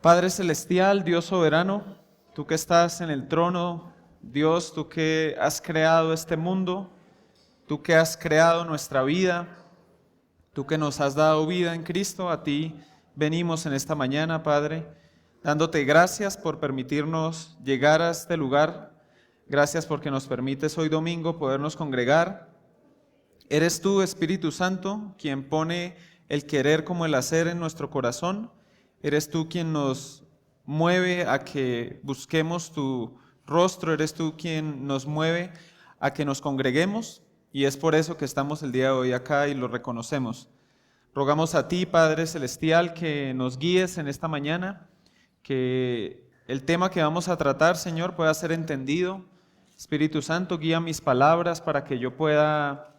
Padre Celestial, Dios soberano, tú que estás en el trono, Dios, tú que has creado este mundo, tú que has creado nuestra vida, tú que nos has dado vida en Cristo, a ti venimos en esta mañana, Padre, dándote gracias por permitirnos llegar a este lugar, gracias porque nos permites hoy domingo podernos congregar. Eres tú, Espíritu Santo, quien pone el querer como el hacer en nuestro corazón. Eres tú quien nos mueve a que busquemos tu rostro, eres tú quien nos mueve a que nos congreguemos y es por eso que estamos el día de hoy acá y lo reconocemos. Rogamos a ti, Padre Celestial, que nos guíes en esta mañana, que el tema que vamos a tratar, Señor, pueda ser entendido. Espíritu Santo, guía mis palabras para que yo pueda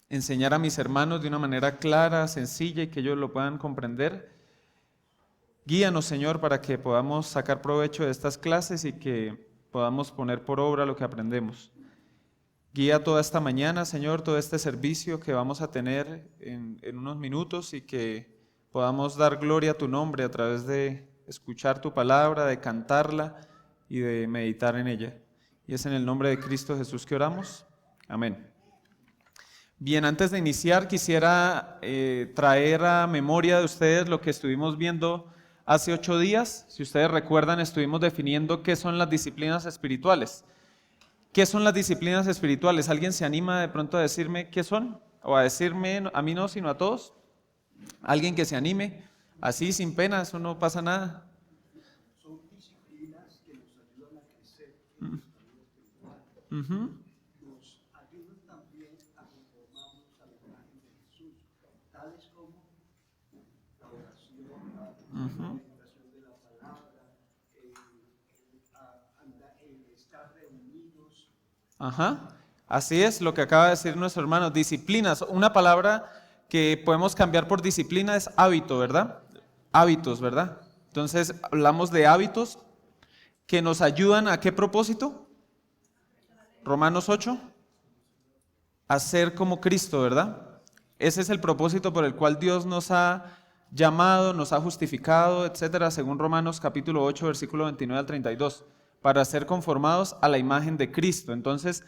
enseñar a mis hermanos de una manera clara, sencilla y que ellos lo puedan comprender. Guíanos, Señor, para que podamos sacar provecho de estas clases y que podamos poner por obra lo que aprendemos. Guía toda esta mañana, Señor, todo este servicio que vamos a tener en unos minutos y que podamos dar gloria a tu nombre a través de escuchar tu palabra, de cantarla y de meditar en ella. Y es en el nombre de Cristo Jesús que oramos. Amén. Bien, antes de iniciar quisiera traer a memoria de ustedes lo que estuvimos viendo hace 8 días. Si ustedes recuerdan, estuvimos definiendo qué son las disciplinas espirituales. ¿Qué son las disciplinas espirituales? ¿Alguien se anima de pronto a decirme qué son? O a decirme, a mí no, sino a todos. ¿Alguien que se anime? Así, sin pena, eso no pasa nada. Son disciplinas que nos ayudan a crecer en nuestra vida espiritual. Nos ayudan también a conformarnos a la imagen de Jesús, tales como la oración, la meditación de la palabra, el estar reunidos. Así es lo que acaba de decir nuestro hermano, disciplinas. Una palabra que podemos cambiar por disciplina es hábito, ¿verdad? Hábitos, ¿verdad? Entonces hablamos de hábitos que nos ayudan ¿a qué propósito? Romanos 8, a ser como Cristo, ¿verdad? Ese es el propósito por el cual Dios nos ha llamado, nos ha justificado, etcétera, según Romanos capítulo 8, versículo 29 al 32, para ser conformados a la imagen de Cristo. Entonces,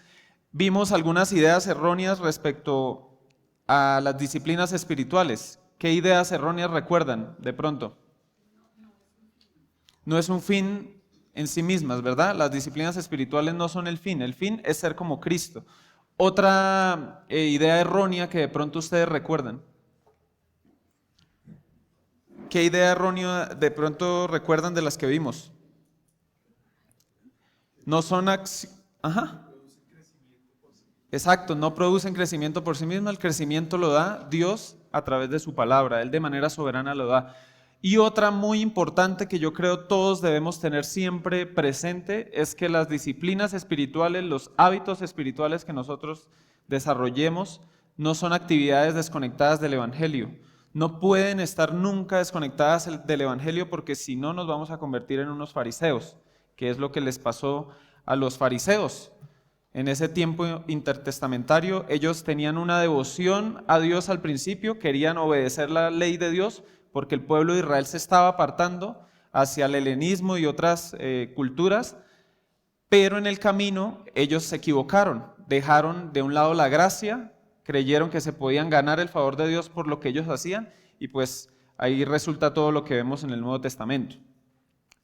vimos algunas ideas erróneas respecto a las disciplinas espirituales. ¿Qué ideas erróneas recuerdan de pronto? No es un fin en sí mismas, ¿verdad? Las disciplinas espirituales no son el fin es ser como Cristo. Otra idea errónea que de pronto ustedes recuerdan. ¿Qué idea errónea de pronto recuerdan de las que vimos? No son Exacto, no producen crecimiento por sí mismo, el crecimiento lo da Dios a través de su palabra, Él de manera soberana lo da. Y otra muy importante que yo creo todos debemos tener siempre presente es que las disciplinas espirituales, los hábitos espirituales que nosotros desarrollemos, no son actividades desconectadas del Evangelio. No pueden estar nunca desconectadas del Evangelio porque si no nos vamos a convertir en unos fariseos, que es lo que les pasó a los fariseos. En ese tiempo intertestamentario, ellos tenían una devoción a Dios al principio, querían obedecer la ley de Dios, porque el pueblo de Israel se estaba apartando hacia el helenismo y otras culturas, pero en el camino ellos se equivocaron, dejaron de un lado la gracia, creyeron que se podían ganar el favor de Dios por lo que ellos hacían, y pues ahí resulta todo lo que vemos en el Nuevo Testamento.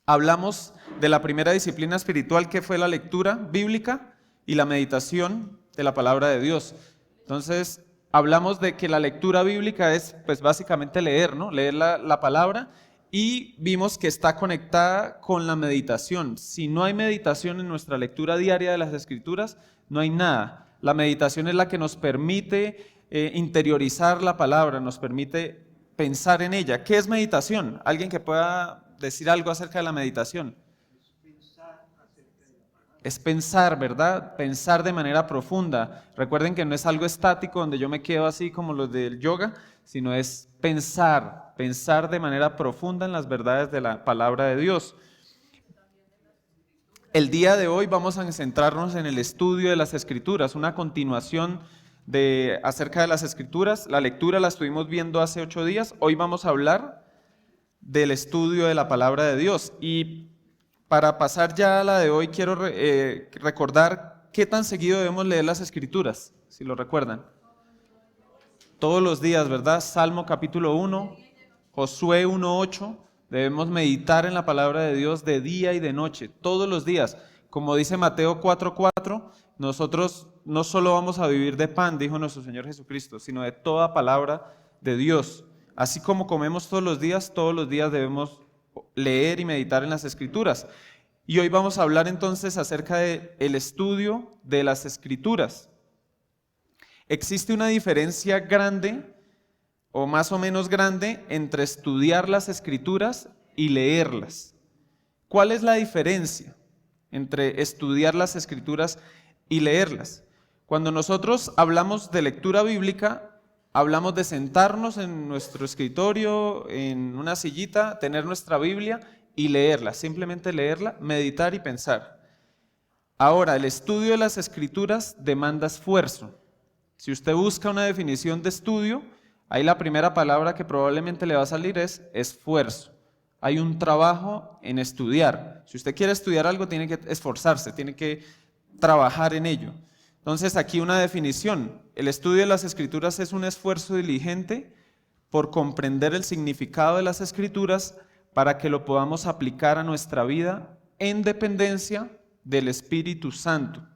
Hablamos de la primera disciplina espiritual que fue la lectura bíblica y la meditación de la palabra de Dios. Entonces, hablamos de que la lectura bíblica es pues básicamente leer, ¿no? Leer la palabra y vimos que está conectada con la meditación. Si no hay meditación en nuestra lectura diaria de las Escrituras, no hay nada. La meditación es la que nos permite interiorizar la palabra, nos permite pensar en ella. ¿Qué es meditación? ¿Alguien que pueda decir algo acerca de la meditación? Es pensar, ¿verdad? Pensar de manera profunda. Recuerden que no es algo estático donde yo me quedo así como los del yoga, sino es pensar de manera profunda en las verdades de la palabra de Dios. El día de hoy vamos a centrarnos en el estudio de las Escrituras, una continuación acerca de las Escrituras. La lectura la estuvimos viendo hace 8 días. Hoy vamos a hablar del estudio de la palabra de Dios. Y para pasar ya a la de hoy, quiero recordar qué tan seguido debemos leer las Escrituras, si lo recuerdan. Todos los días, ¿verdad? Salmo capítulo 1, Josué 1:8, debemos meditar en la palabra de Dios de día y de noche, todos los días. Como dice Mateo 4:4, nosotros no solo vamos a vivir de pan, dijo nuestro Señor Jesucristo, sino de toda palabra de Dios. Así como comemos todos los días debemos leer y meditar en las Escrituras. Y hoy vamos a hablar entonces acerca del estudio de las Escrituras. Existe una diferencia grande, o más o menos grande, entre estudiar las Escrituras y leerlas. ¿Cuál es la diferencia entre estudiar las Escrituras y leerlas? Cuando nosotros hablamos de lectura bíblica, hablamos de sentarnos en nuestro escritorio, en una sillita, tener nuestra Biblia y leerla, simplemente leerla, meditar y pensar. Ahora, el estudio de las Escrituras demanda esfuerzo. Si usted busca una definición de estudio, ahí la primera palabra que probablemente le va a salir es esfuerzo. Hay un trabajo en estudiar. Si usted quiere estudiar algo, tiene que esforzarse, tiene que trabajar en ello. Entonces, aquí una definición. El estudio de las Escrituras es un esfuerzo diligente por comprender el significado de las Escrituras para que lo podamos aplicar a nuestra vida en dependencia del Espíritu Santo.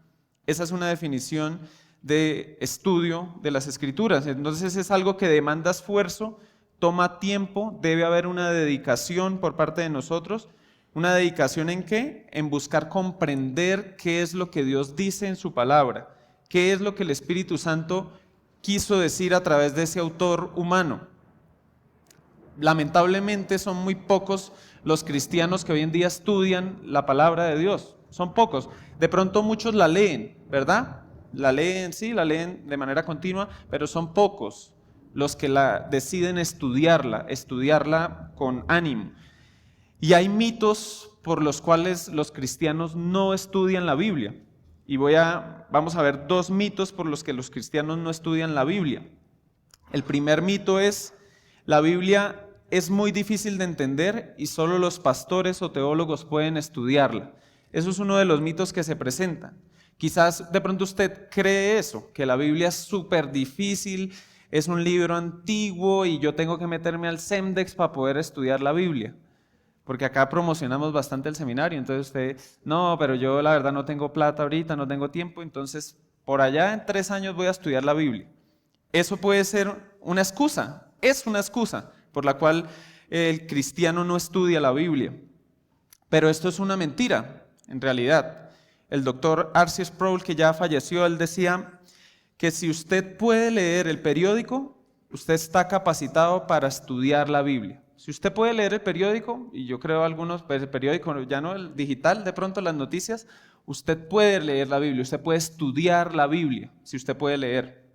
Esa es una definición de estudio de las Escrituras. Entonces es algo que demanda esfuerzo, toma tiempo, debe haber una dedicación por parte de nosotros. ¿Una dedicación en qué? En buscar comprender qué es lo que Dios dice en su palabra, qué es lo que el Espíritu Santo quiso decir a través de ese autor humano. Lamentablemente son muy pocos los cristianos que hoy en día estudian la palabra de Dios, son pocos. De pronto muchos la leen, ¿verdad? La leen de manera continua, pero son pocos los que deciden estudiarla con ánimo. Y hay mitos por los cuales los cristianos no estudian la Biblia. Y vamos a ver 2 mitos por los que los cristianos no estudian la Biblia. El primer mito es: la Biblia es muy difícil de entender y solo los pastores o teólogos pueden estudiarla. Eso es uno de los mitos que se presentan. Quizás de pronto usted cree eso, que la Biblia es súper difícil, es un libro antiguo y yo tengo que meterme al CEMDEX para poder estudiar la Biblia. Porque acá promocionamos bastante el seminario, entonces usted, no, pero yo la verdad no tengo plata ahorita, no tengo tiempo, entonces por allá en 3 años voy a estudiar la Biblia. Eso puede ser una excusa, es una excusa por la cual el cristiano no estudia la Biblia. Pero esto es una mentira, en realidad. El doctor R.C. Sproul, que ya falleció, él decía que si usted puede leer el periódico, usted está capacitado para estudiar la Biblia. Si usted puede leer el periódico, y yo creo algunos periódicos, ya no el digital, de pronto las noticias, usted puede leer la Biblia, usted puede estudiar la Biblia, si usted puede leer.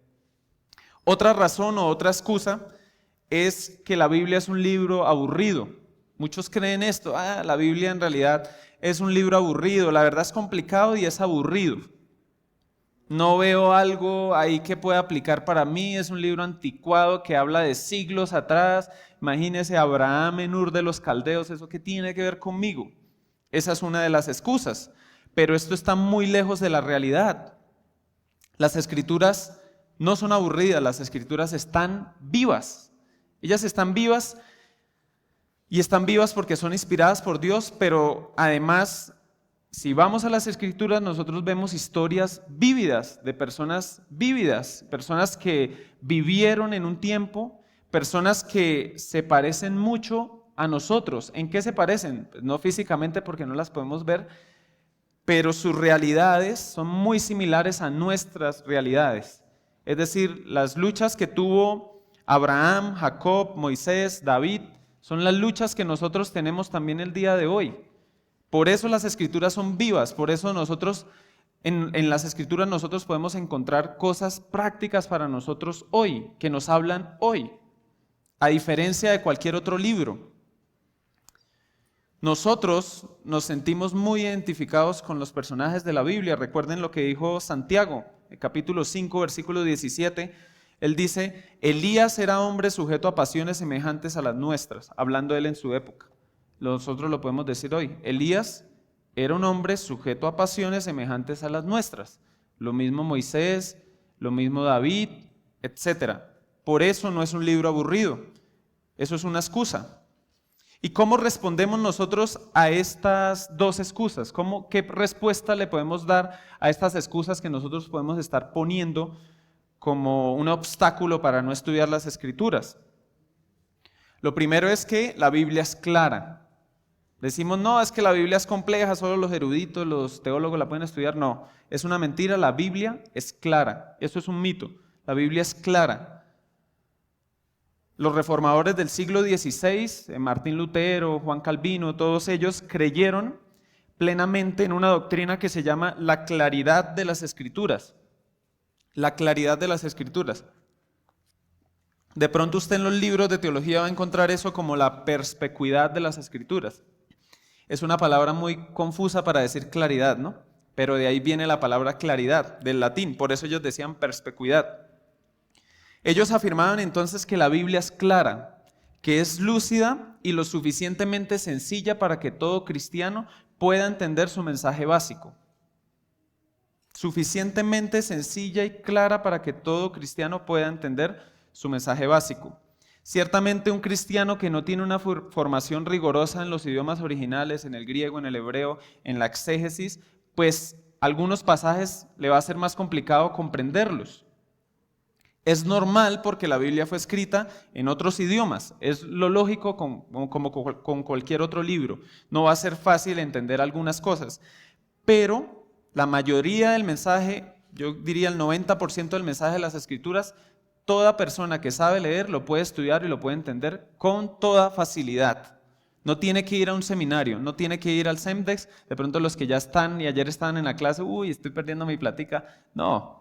Otra razón o otra excusa es que la Biblia es un libro aburrido. Muchos creen esto, la Biblia en realidad es un libro aburrido, la verdad es complicado y es aburrido. No veo algo ahí que pueda aplicar para mí, es un libro anticuado que habla de siglos atrás. Imagínese Abraham en Ur de los Caldeos, ¿eso qué tiene que ver conmigo? Esa es una de las excusas, pero esto está muy lejos de la realidad. Las Escrituras no son aburridas, las Escrituras están vivas. Ellas están vivas y están vivas porque son inspiradas por Dios, pero además, si vamos a las Escrituras, nosotros vemos historias vívidas, de personas vívidas, personas que vivieron en un tiempo, personas que se parecen mucho a nosotros. ¿En qué se parecen? Pues no físicamente porque no las podemos ver, pero sus realidades son muy similares a nuestras realidades. Es decir, las luchas que tuvo Abraham, Jacob, Moisés, David, son las luchas que nosotros tenemos también el día de hoy. Por eso las Escrituras son vivas, por eso nosotros, en las Escrituras nosotros podemos encontrar cosas prácticas para nosotros hoy, que nos hablan hoy, a diferencia de cualquier otro libro. Nosotros nos sentimos muy identificados con los personajes de la Biblia. Recuerden lo que dijo Santiago, el capítulo 5, versículo 17. Él dice, Elías era hombre sujeto a pasiones semejantes a las nuestras, hablando él en su época. Nosotros lo podemos decir hoy. Elías era un hombre sujeto a pasiones semejantes a las nuestras. Lo mismo Moisés, lo mismo David, etc. Por eso no es un libro aburrido. Eso es una excusa. ¿Y cómo respondemos nosotros a estas dos excusas? ¿Qué respuesta le podemos dar a estas excusas que nosotros podemos estar poniendo como un obstáculo para no estudiar las Escrituras? Lo primero es que la Biblia es clara. Decimos, no, es que la Biblia es compleja, solo los eruditos, los teólogos la pueden estudiar. No, es una mentira, la Biblia es clara. Eso es un mito. La Biblia es clara. Los reformadores del siglo XVI, Martín Lutero, Juan Calvino, todos ellos creyeron plenamente en una doctrina que se llama la claridad de las Escrituras. La claridad de las Escrituras. De pronto usted en los libros de teología va a encontrar eso como la perspicuidad de las Escrituras. Es una palabra muy confusa para decir claridad, ¿no? Pero de ahí viene la palabra claridad, del latín, por eso ellos decían perspicuidad. Ellos afirmaban entonces que la Biblia es clara, que es lúcida y lo suficientemente sencilla para que todo cristiano pueda entender su mensaje básico. Suficientemente sencilla y clara para que todo cristiano pueda entender su mensaje básico. Ciertamente un cristiano que no tiene una formación rigurosa en los idiomas originales, en el griego, en el hebreo, en la exégesis, pues algunos pasajes le va a ser más complicado comprenderlos. Es normal porque la Biblia fue escrita en otros idiomas. Es lo lógico como con cualquier otro libro. No va a ser fácil entender algunas cosas. Pero la mayoría del mensaje, yo diría el 90% del mensaje de las Escrituras, toda persona que sabe leer lo puede estudiar y lo puede entender con toda facilidad. No tiene que ir a un seminario, no tiene que ir al CEMDEX. De pronto los que ya están y ayer estaban en la clase, estoy perdiendo mi plática. No.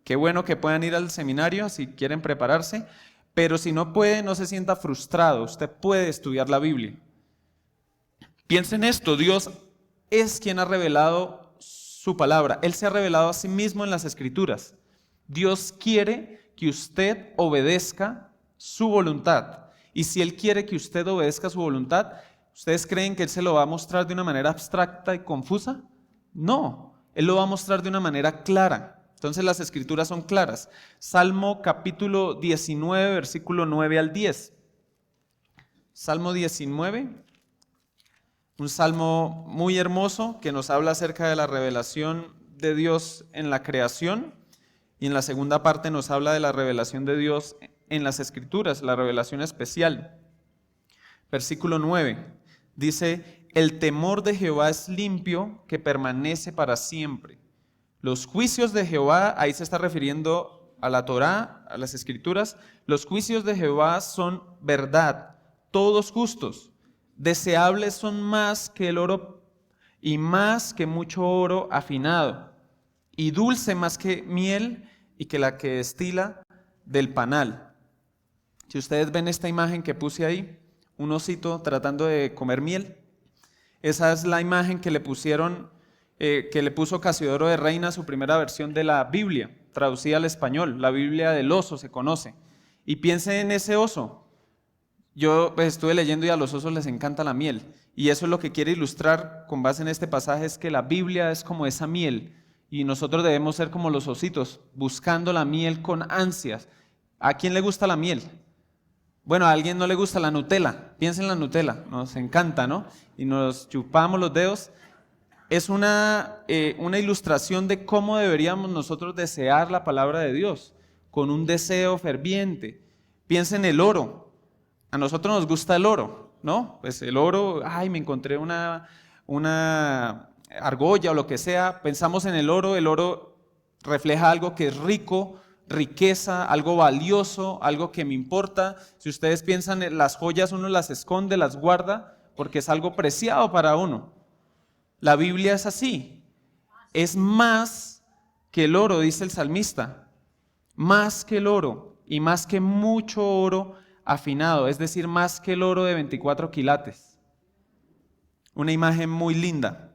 Qué bueno que puedan ir al seminario si quieren prepararse, pero si no puede, no se sienta frustrado. Usted puede estudiar la Biblia. Piensen esto, Dios es quien ha revelado su palabra. Él se ha revelado a sí mismo en las Escrituras. Dios quiere que usted obedezca su voluntad. Y si Él quiere que usted obedezca su voluntad, ¿ustedes creen que Él se lo va a mostrar de una manera abstracta y confusa? No, Él lo va a mostrar de una manera clara. Entonces las Escrituras son claras. Salmo capítulo 19, versículo 9 al 10. Salmo 19, un salmo muy hermoso que nos habla acerca de la revelación de Dios en la creación, y en la segunda parte nos habla de la revelación de Dios en las Escrituras, la revelación especial. Versículo 9 dice, el temor de Jehová es limpio, que permanece para siempre. Los juicios de Jehová, ahí se está refiriendo a la Torá, a las Escrituras, los juicios de Jehová son verdad, todos justos. Deseables son más que el oro y más que mucho oro afinado, y dulce más que miel y que la que destila del panal. Si ustedes ven esta imagen que puse ahí, un osito tratando de comer miel, esa es la imagen que le pusieron, que le puso Casiodoro de Reina, su primera versión de la Biblia, traducida al español. La Biblia del oso se conoce. Y piensen en ese oso. Yo estuve leyendo y a los osos les encanta la miel. Y eso es lo que quiere ilustrar con base en este pasaje, es que la Biblia es como esa miel. Y nosotros debemos ser como los ositos, buscando la miel con ansias. ¿A quién le gusta la miel? Bueno, a alguien no le gusta la Nutella. Piensen en la Nutella, nos encanta, ¿no? Y nos chupamos los dedos. Es una ilustración de cómo deberíamos nosotros desear la palabra de Dios, con un deseo ferviente. Piensen en el oro. A nosotros nos gusta el oro, ¿no? Pues el oro, me encontré una argolla o lo que sea. Pensamos en el oro refleja algo que es rico, riqueza, algo valioso, algo que me importa. Si ustedes piensan en las joyas, uno las esconde, las guarda, porque es algo preciado para uno. La Biblia es así, es más que el oro, dice el salmista, más que el oro y más que mucho oro afinado, es decir, más que el oro de 24 quilates. Una imagen muy linda.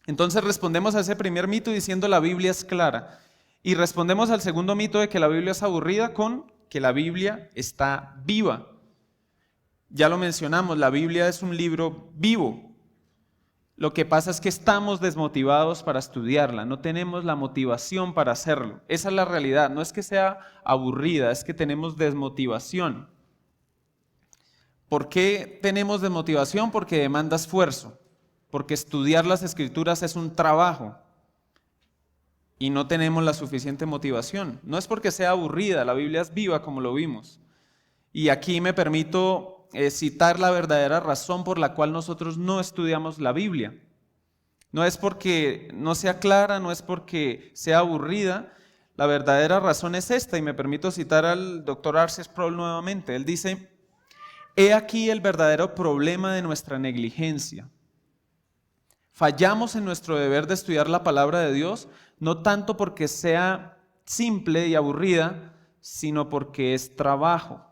Entonces respondemos a ese primer mito diciendo la Biblia es clara. Y respondemos al segundo mito de que la Biblia es aburrida con que la Biblia está viva. Ya lo mencionamos, la Biblia es un libro vivo. Lo que pasa es que estamos desmotivados para estudiarla, no tenemos la motivación para hacerlo. Esa es la realidad, no es que sea aburrida, es que tenemos desmotivación. ¿Por qué tenemos desmotivación? Porque demanda esfuerzo, porque estudiar las Escrituras es un trabajo y no tenemos la suficiente motivación. No es porque sea aburrida, la Biblia es viva como lo vimos. Y aquí me permito citar la verdadera razón por la cual nosotros no estudiamos la Biblia. No es porque no sea clara, no es porque sea aburrida. La verdadera razón es esta, y me permito citar al doctor R.C. Sproul nuevamente. Él dice: he aquí el verdadero problema de nuestra negligencia. Fallamos en nuestro deber de estudiar la palabra de Dios, no tanto porque sea simple y aburrida, sino porque es trabajo.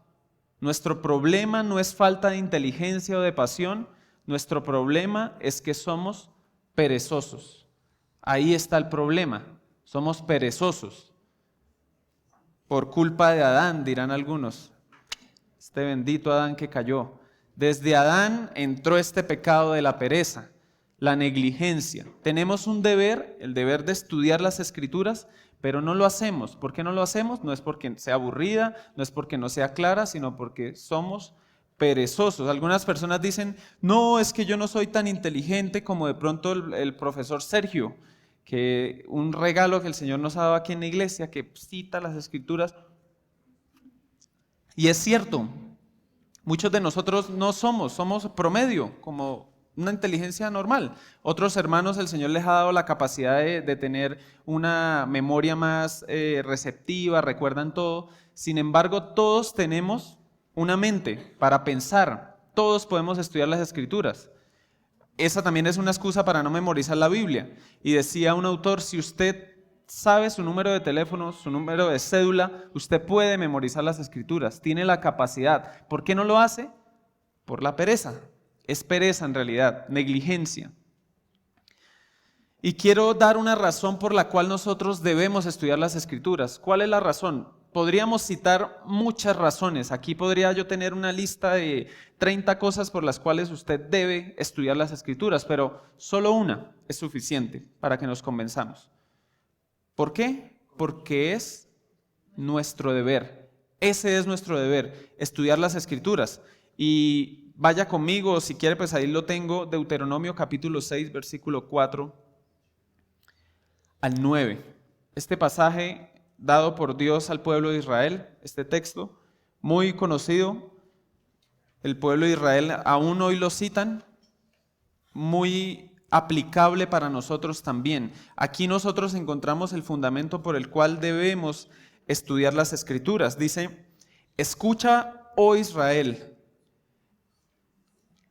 Nuestro problema no es falta de inteligencia o de pasión, nuestro problema es que somos perezosos. Ahí está el problema, somos perezosos. Por culpa de Adán, dirán algunos. Este bendito Adán que cayó. Desde Adán entró este pecado de la pereza, la negligencia. Tenemos un deber, el deber de estudiar las Escrituras, pero no lo hacemos. ¿Por qué no lo hacemos? No es porque sea aburrida, no es porque no sea clara, sino porque somos perezosos. Algunas personas dicen: no, es que yo no soy tan inteligente como de pronto el profesor Sergio, que un regalo que el Señor nos ha dado aquí en la iglesia, que cita las Escrituras. Y es cierto, muchos de nosotros no somos promedio, como una inteligencia normal. Otros hermanos, el Señor les ha dado la capacidad de tener una memoria más receptiva, recuerdan todo. Sin embargo, todos tenemos una mente para pensar. Todos podemos estudiar las Escrituras. Esa también es una excusa para no memorizar la Biblia. Y decía un autor: si usted sabe su número de teléfono, su número de cédula, usted puede memorizar las Escrituras, tiene la capacidad. ¿Por qué no lo hace? Por la pereza. Es pereza en realidad, negligencia. Y quiero dar una razón por la cual nosotros debemos estudiar las Escrituras. ¿Cuál es la razón? Podríamos citar muchas razones. Aquí podría yo tener una lista de 30 cosas por las cuales usted debe estudiar las Escrituras, pero solo una es suficiente para que nos convenzamos. ¿Por qué? Porque es nuestro deber. Ese es nuestro deber, estudiar las Escrituras. Y vaya conmigo, si quiere, pues ahí lo tengo, Deuteronomio capítulo 6, versículo 4 al 9. Este pasaje dado por Dios al pueblo de Israel, este texto muy conocido, el pueblo de Israel aún hoy lo citan, muy aplicable para nosotros también. Aquí nosotros encontramos el fundamento por el cual debemos estudiar las Escrituras. Dice: escucha, oh Israel.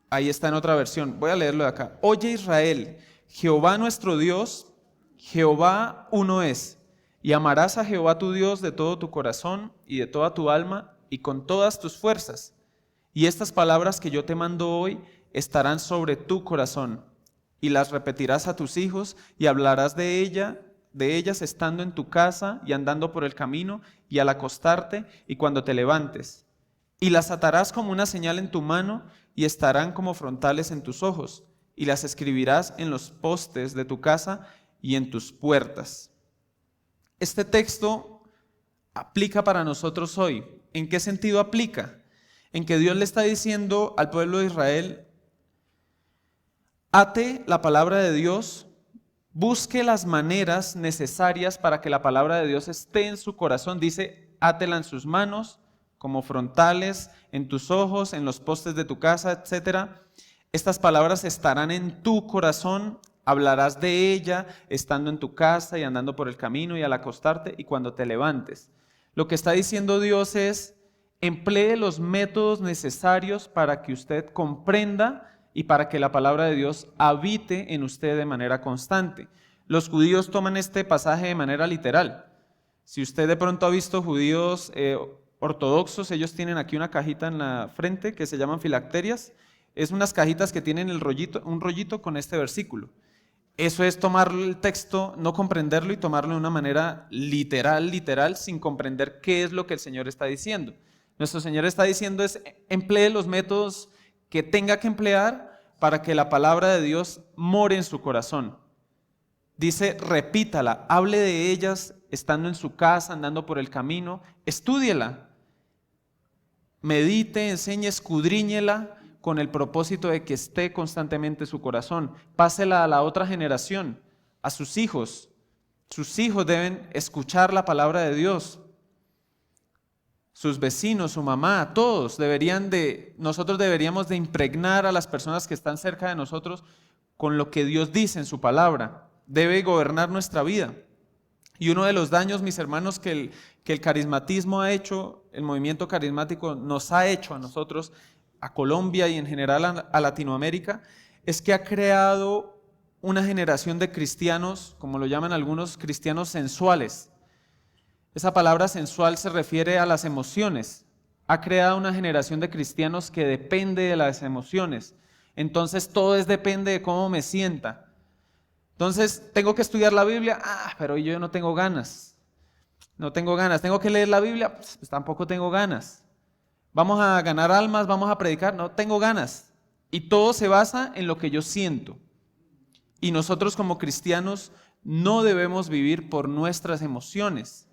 Ahí está en otra versión, voy a leerlo de acá. Oye Israel, Jehová nuestro Dios, Jehová uno es, y amarás a Jehová tu Dios de todo tu corazón y de toda tu alma y con todas tus fuerzas. Y estas palabras que yo te mando hoy estarán sobre tu corazón, y las repetirás a tus hijos, y hablarás de ellas estando en tu casa y andando por el camino, y al acostarte y cuando te levantes. Y las atarás como una señal en tu mano, y estarán como frontales en tus ojos, y las escribirás en los postes de tu casa y en tus puertas. Este texto aplica para nosotros hoy. ¿En qué sentido aplica? En que Dios le está diciendo al pueblo de Israel: ate la palabra de Dios, busque las maneras necesarias para que la palabra de Dios esté en su corazón. Dice: átela en sus manos, como frontales, en tus ojos, en los postes de tu casa, etc. Estas palabras estarán en tu corazón, hablarás de ella estando en tu casa y andando por el camino y al acostarte y cuando te levantes. Lo que está diciendo Dios es: emplee los métodos necesarios para que usted comprenda y para que la palabra de Dios habite en usted de manera constante. Los judíos toman este pasaje de manera literal. Si usted de pronto ha visto judíos ortodoxos, ellos tienen aquí una cajita en la frente que se llaman filacterias. Es unas cajitas que tienen un rollito con este versículo. Eso es tomar el texto, no comprenderlo y tomarlo de una manera literal, sin comprender qué es lo que el Señor está diciendo. Nuestro Señor está diciendo es, emplee los métodos que tenga que emplear para que la palabra de Dios more en su corazón. Dice, repítala, hable de ellas estando en su casa, andando por el camino, estúdiela, medite, enseñe, escudriñela con el propósito de que esté constantemente en su corazón. Pásela a la otra generación, a sus hijos. Sus hijos deben escuchar la palabra de Dios. Sus vecinos, su mamá, todos nosotros deberíamos de impregnar a las personas que están cerca de nosotros con lo que Dios dice en su palabra. Debe gobernar nuestra vida. Y uno de los daños, mis hermanos, que el carismatismo ha hecho, el movimiento carismático nos ha hecho a nosotros, a Colombia y en general a Latinoamérica, es que ha creado una generación de cristianos, como lo llaman algunos, cristianos sensuales. Esa palabra sensual se refiere a las emociones. Ha creado una generación de cristianos que depende de las emociones. Entonces todo depende de cómo me sienta. Entonces, ¿tengo que estudiar la Biblia? Pero yo no tengo ganas. No tengo ganas. ¿Tengo que leer la Biblia? Pues tampoco tengo ganas. ¿Vamos a ganar almas? ¿Vamos a predicar? No tengo ganas. Y todo se basa en lo que yo siento. Y nosotros como cristianos no debemos vivir por nuestras emociones.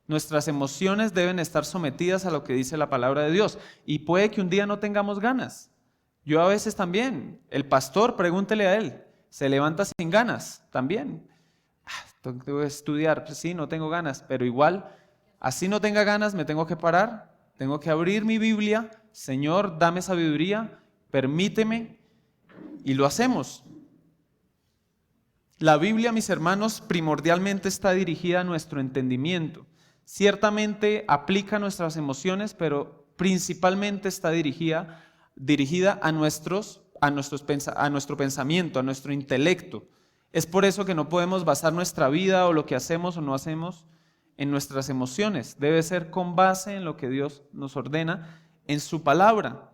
Nuestras emociones deben estar sometidas a lo que dice la palabra de Dios. Y puede que un día no tengamos ganas. Yo a veces también. El pastor, pregúntele a él. Se levanta sin ganas también. Tengo que estudiar, pues sí, no tengo ganas, pero igual, así no tenga ganas, me tengo que parar, tengo que abrir mi Biblia, Señor, dame sabiduría, permíteme, y lo hacemos. La Biblia, mis hermanos, primordialmente está dirigida a nuestro entendimiento. Ciertamente aplica a nuestras emociones, pero principalmente está dirigida a nuestro pensamiento, a nuestro intelecto. Es por eso que no podemos basar nuestra vida o lo que hacemos o no hacemos en nuestras emociones. Debe ser con base en lo que Dios nos ordena en su palabra.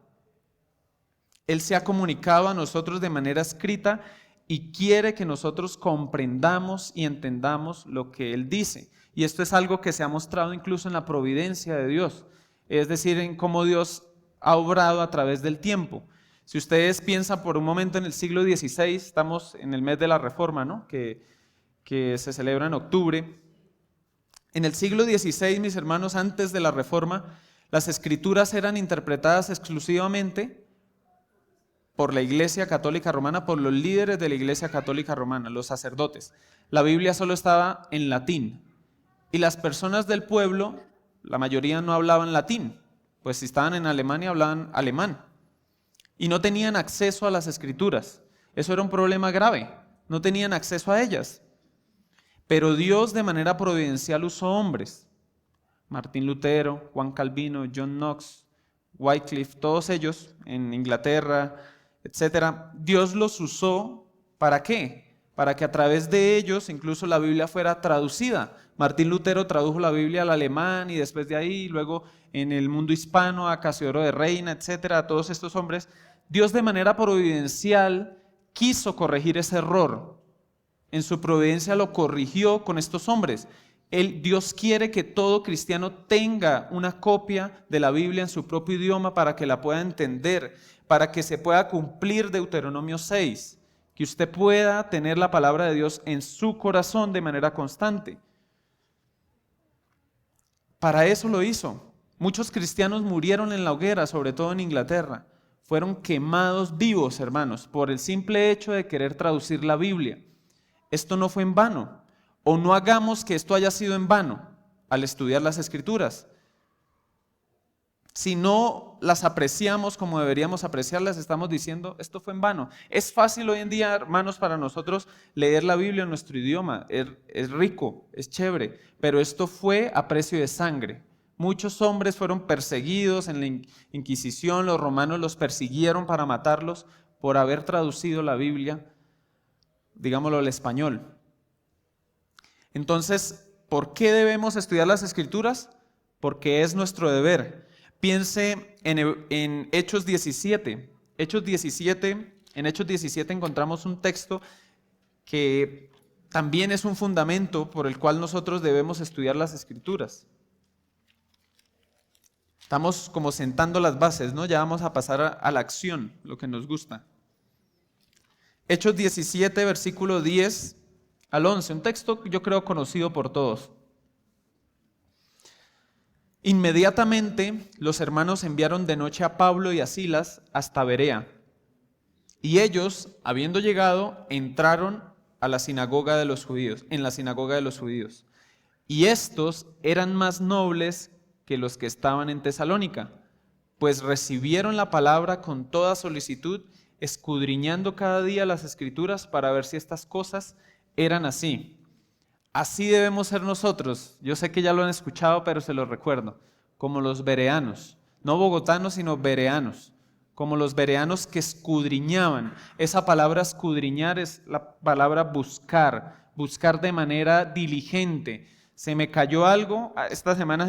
Él se ha comunicado a nosotros de manera escrita y quiere que nosotros comprendamos y entendamos lo que Él dice. Y esto es algo que se ha mostrado incluso en la providencia de Dios, es decir, en cómo Dios ha obrado a través del tiempo. Si ustedes piensan por un momento en el siglo XVI, estamos en el mes de la Reforma, ¿no? que se celebra en octubre. En el siglo XVI, mis hermanos, antes de la Reforma, las Escrituras eran interpretadas exclusivamente por la Iglesia Católica Romana, por los líderes de la Iglesia Católica Romana, los sacerdotes. La Biblia solo estaba en latín y las personas del pueblo, la mayoría no hablaban latín, pues si estaban en Alemania hablaban alemán. Y no tenían acceso a las Escrituras. Eso era un problema grave. No tenían acceso a ellas. Pero Dios de manera providencial usó hombres. Martín Lutero, Juan Calvino, John Knox, Wycliffe, todos ellos en Inglaterra, etc. Dios los usó, ¿para qué? Para que a través de ellos incluso la Biblia fuera traducida. Martín Lutero tradujo la Biblia al alemán y después de ahí, luego en el mundo hispano, a Casiodoro de Reina, etc. A todos estos hombres. Dios de manera providencial quiso corregir ese error. En su providencia lo corrigió con estos hombres. Dios quiere que todo cristiano tenga una copia de la Biblia en su propio idioma para que la pueda entender, para que se pueda cumplir Deuteronomio 6, que usted pueda tener la palabra de Dios en su corazón de manera constante. Para eso lo hizo. Muchos cristianos murieron en la hoguera, sobre todo en Inglaterra. Fueron quemados vivos, hermanos, por el simple hecho de querer traducir la Biblia. Esto no fue en vano, o no hagamos que esto haya sido en vano al estudiar las Escrituras. Si no las apreciamos como deberíamos apreciarlas, estamos diciendo, esto fue en vano. Es fácil hoy en día, hermanos, para nosotros leer la Biblia en nuestro idioma. Es rico, es chévere, pero esto fue a precio de sangre. Muchos hombres fueron perseguidos en la Inquisición, los romanos los persiguieron para matarlos por haber traducido la Biblia, digámoslo, al español. Entonces, ¿por qué debemos estudiar las Escrituras? Porque es nuestro deber. Piense en Hechos 17. En Hechos 17 encontramos un texto que también es un fundamento por el cual nosotros debemos estudiar las Escrituras. Estamos como sentando las bases, ¿no? Ya vamos a pasar a la acción, lo que nos gusta. Hechos 17, versículo 10 al 11, un texto yo creo conocido por todos. Inmediatamente los hermanos enviaron de noche a Pablo y a Silas hasta Berea. Y ellos, habiendo llegado, entraron a la sinagoga de los judíos, en la sinagoga de los judíos. Y estos eran más nobles que los que estaban en Tesalónica, pues recibieron la palabra con toda solicitud, escudriñando cada día las Escrituras para ver si estas cosas eran así. Así debemos ser nosotros. Yo sé que ya lo han escuchado, pero se los recuerdo. Como los bereanos, no bogotanos, sino bereanos. Como los bereanos que escudriñaban. Esa palabra escudriñar es la palabra buscar, buscar de manera diligente. Se me cayó algo, esta semana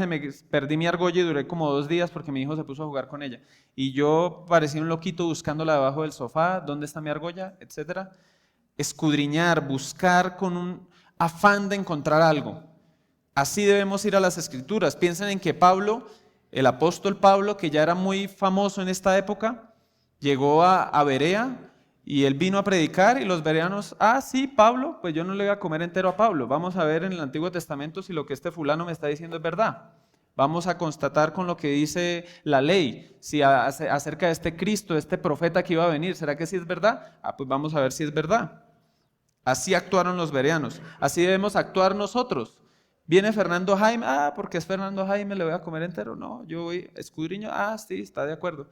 perdí mi argolla y duré como 2 días porque mi hijo se puso a jugar con ella. Y yo parecía un loquito buscándola debajo del sofá, ¿dónde está mi argolla? Etcétera. Escudriñar, buscar con un afán de encontrar algo. Así debemos ir a las Escrituras. Piensen en que Pablo, el apóstol Pablo, que ya era muy famoso en esta época, llegó a Berea y él vino a predicar y los bereanos, sí, Pablo, pues yo no le voy a comer entero a Pablo. Vamos a ver en el Antiguo Testamento si lo que este fulano me está diciendo es verdad. Vamos a constatar con lo que dice la ley, si acerca de este Cristo, de este profeta que iba a venir, ¿será que sí es verdad? Pues vamos a ver si es verdad. Así actuaron los bereanos, así debemos actuar nosotros. Viene Fernando Jaime, porque es Fernando Jaime, le voy a comer entero. No, yo voy, escudriño, sí, está de acuerdo.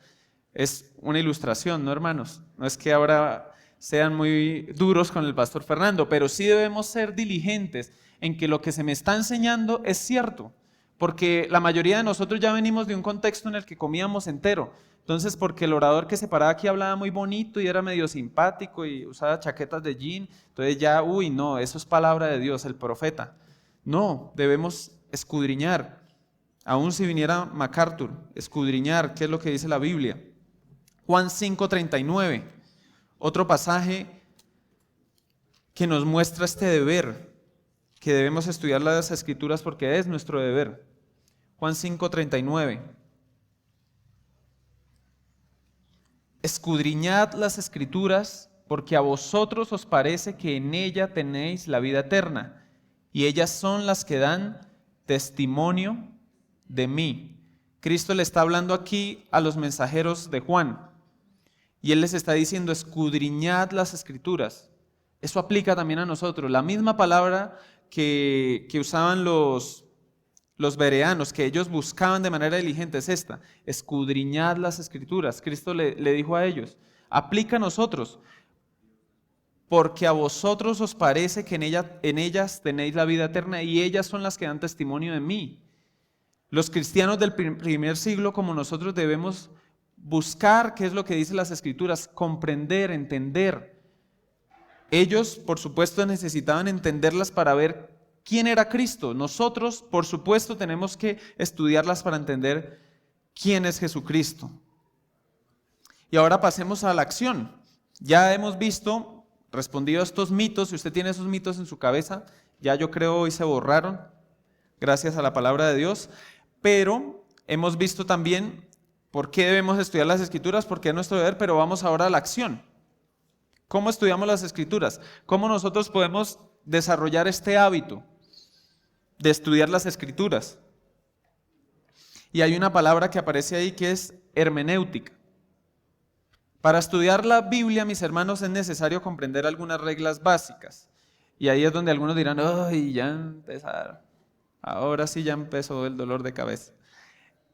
Es una ilustración, ¿no, hermanos? No es que ahora sean muy duros con el pastor Fernando, pero sí debemos ser diligentes en que lo que se me está enseñando es cierto, porque la mayoría de nosotros ya venimos de un contexto en el que comíamos entero. Entonces, porque el orador que se paraba aquí hablaba muy bonito y era medio simpático y usaba chaquetas de jean, entonces ya, no, eso es palabra de Dios, el profeta. No, debemos escudriñar, aun si viniera MacArthur, escudriñar, ¿qué es lo que dice la Biblia? Juan 5:39, otro pasaje que nos muestra este deber, que debemos estudiar las Escrituras porque es nuestro deber. Juan 5:39. Escudriñad las Escrituras, porque a vosotros os parece que en ella tenéis la vida eterna, y ellas son las que dan testimonio de mí. Cristo le está hablando aquí a los mensajeros de Juan, y Él les está diciendo, escudriñad las Escrituras. Eso aplica también a nosotros. La misma palabra que usaban los bereanos, que ellos buscaban de manera diligente, es esta: escudriñad las Escrituras. Cristo le dijo a ellos, aplica a nosotros, porque a vosotros os parece que en ellas tenéis la vida eterna y ellas son las que dan testimonio de mí. Los cristianos del primer siglo como nosotros debemos buscar qué es lo que dicen las Escrituras, comprender, entender. Ellos, por supuesto, necesitaban entenderlas para ver quién era Cristo. Nosotros, por supuesto, tenemos que estudiarlas para entender quién es Jesucristo. Y ahora pasemos a la acción. Ya hemos visto, respondido a estos mitos. Si usted tiene esos mitos en su cabeza, ya yo creo hoy se borraron, gracias a la palabra de Dios. Pero hemos visto también por qué debemos estudiar las Escrituras, porque es nuestro deber, pero vamos ahora a la acción. ¿Cómo estudiamos las Escrituras? ¿Cómo nosotros podemos desarrollar este hábito de estudiar las Escrituras? Y hay una palabra que aparece ahí que es hermenéutica. Para estudiar la Biblia, mis hermanos, es necesario comprender algunas reglas básicas. Y ahí es donde algunos dirán, ya empezaron. Ahora sí ya empezó el dolor de cabeza.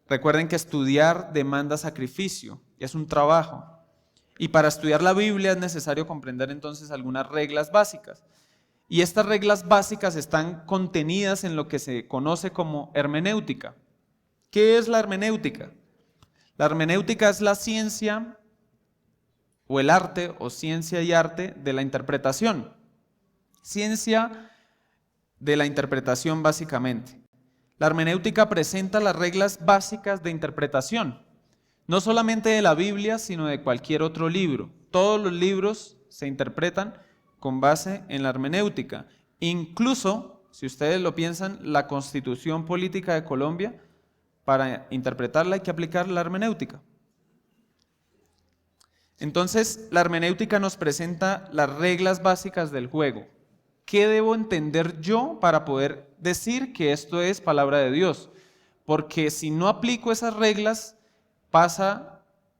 Recuerden que estudiar demanda sacrificio, es un trabajo. Y para estudiar la Biblia es necesario comprender entonces algunas reglas básicas. Y estas reglas básicas están contenidas en lo que se conoce como hermenéutica. ¿Qué es la hermenéutica? La hermenéutica es la ciencia o el arte o ciencia y arte de la interpretación. Ciencia de la interpretación básicamente. La hermenéutica presenta las reglas básicas de interpretación, no solamente de la Biblia, sino de cualquier otro libro. Todos los libros se interpretan con base en la hermenéutica. Incluso, si ustedes lo piensan, la Constitución Política de Colombia, para interpretarla hay que aplicar la hermenéutica. Entonces, la hermenéutica nos presenta las reglas básicas del juego. ¿Qué debo entender yo para poder decir que esto es palabra de Dios? Porque si no aplico esas reglas, pasa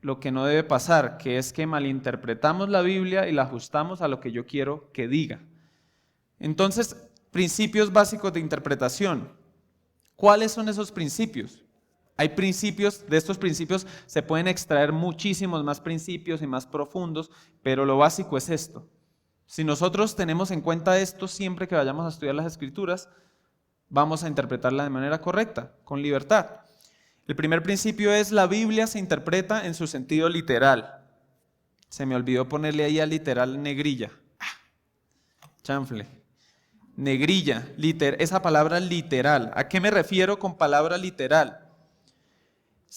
lo que no debe pasar, que es que malinterpretamos la Biblia y la ajustamos a lo que yo quiero que diga. Entonces, principios básicos de interpretación. ¿Cuáles son esos principios? Hay principios, de estos principios se pueden extraer muchísimos más principios y más profundos, pero lo básico es esto. Si nosotros tenemos en cuenta esto siempre que vayamos a estudiar las Escrituras, vamos a interpretarla de manera correcta, con libertad. El primer principio es: la Biblia se interpreta en su sentido literal. Se me olvidó ponerle ahí a literal negrilla. Chanfle. Negrilla, esa palabra literal. ¿A qué me refiero con palabra literal?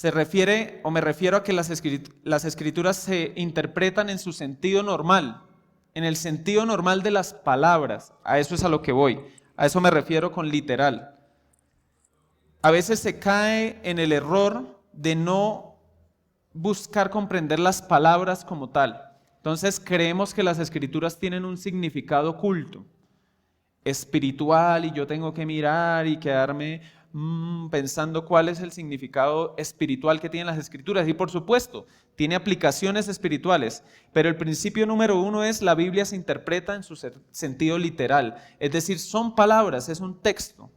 Me refiero a que las escrituras se interpretan en su sentido normal, en el sentido normal de las palabras. A eso es a lo que voy. A eso me refiero con literal. A veces se cae en el error de no buscar comprender las palabras como tal. Entonces creemos que las escrituras tienen un significado oculto, espiritual, y yo tengo que mirar y quedarme pensando cuál es el significado espiritual que tienen las escrituras. Y por supuesto, tiene aplicaciones espirituales, pero el principio número uno es: la Biblia se interpreta en su sentido literal. Es decir, son palabras, es un texto.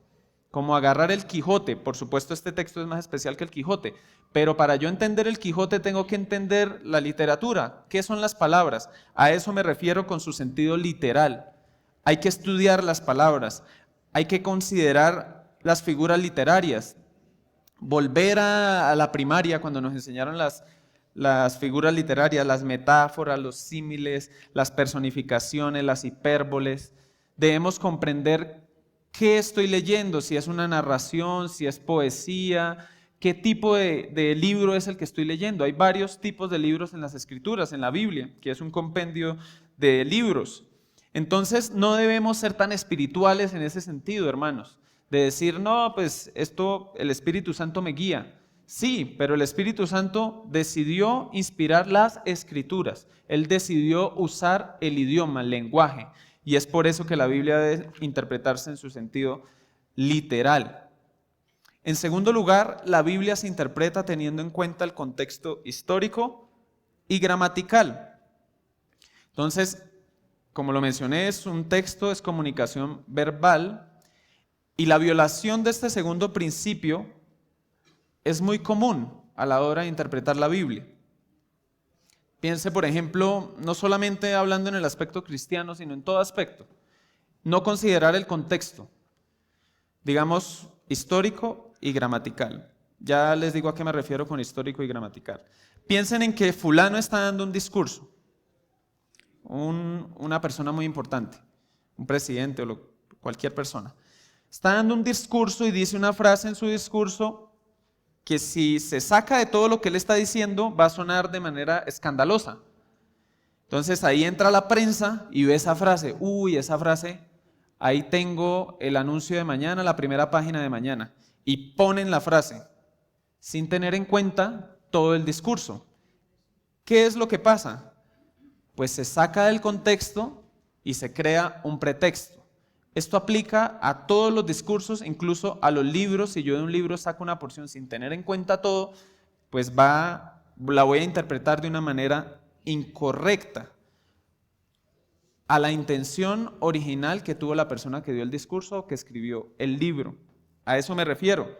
Como agarrar el Quijote. Por supuesto, este texto es más especial que el Quijote, pero para yo entender el Quijote tengo que entender la literatura. ¿Qué son las palabras? A eso me refiero con su sentido literal. Hay que estudiar las palabras, hay que considerar las figuras literarias, volver a la primaria cuando nos enseñaron las figuras literarias, las metáforas, los símiles, las personificaciones, las hipérboles. Debemos comprender qué estoy leyendo, si es una narración, si es poesía, qué tipo de libro es el que estoy leyendo. Hay varios tipos de libros en las Escrituras, en la Biblia, que es un compendio de libros. Entonces no debemos ser tan espirituales en ese sentido, hermanos, de decir: no, pues esto, el Espíritu Santo me guía. Sí, pero el Espíritu Santo decidió inspirar las Escrituras. Él decidió usar el idioma, el lenguaje, y es por eso que la Biblia debe interpretarse en su sentido literal. En segundo lugar, la Biblia se interpreta teniendo en cuenta el contexto histórico y gramatical. Entonces, como lo mencioné, es un texto, es comunicación verbal, y la violación de este segundo principio es muy común a la hora de interpretar la Biblia. Piense, por ejemplo, no solamente hablando en el aspecto cristiano, sino en todo aspecto. No considerar el contexto, digamos, histórico y gramatical. Ya les digo a qué me refiero con histórico y gramatical. Piensen en que fulano está dando un discurso, una persona muy importante, un presidente o cualquier persona. Está dando un discurso y dice una frase en su discurso que, si se saca de todo lo que él está diciendo, va a sonar de manera escandalosa. Entonces ahí entra la prensa y ve esa frase. Esa frase, ahí tengo el anuncio de mañana, la primera página de mañana. Y ponen la frase sin tener en cuenta todo el discurso. ¿Qué es lo que pasa? Pues se saca del contexto y se crea un pretexto. Esto aplica a todos los discursos, incluso a los libros. Si yo de un libro saco una porción sin tener en cuenta todo, pues la voy a interpretar de una manera incorrecta a la intención original que tuvo la persona que dio el discurso o que escribió el libro. A eso me refiero.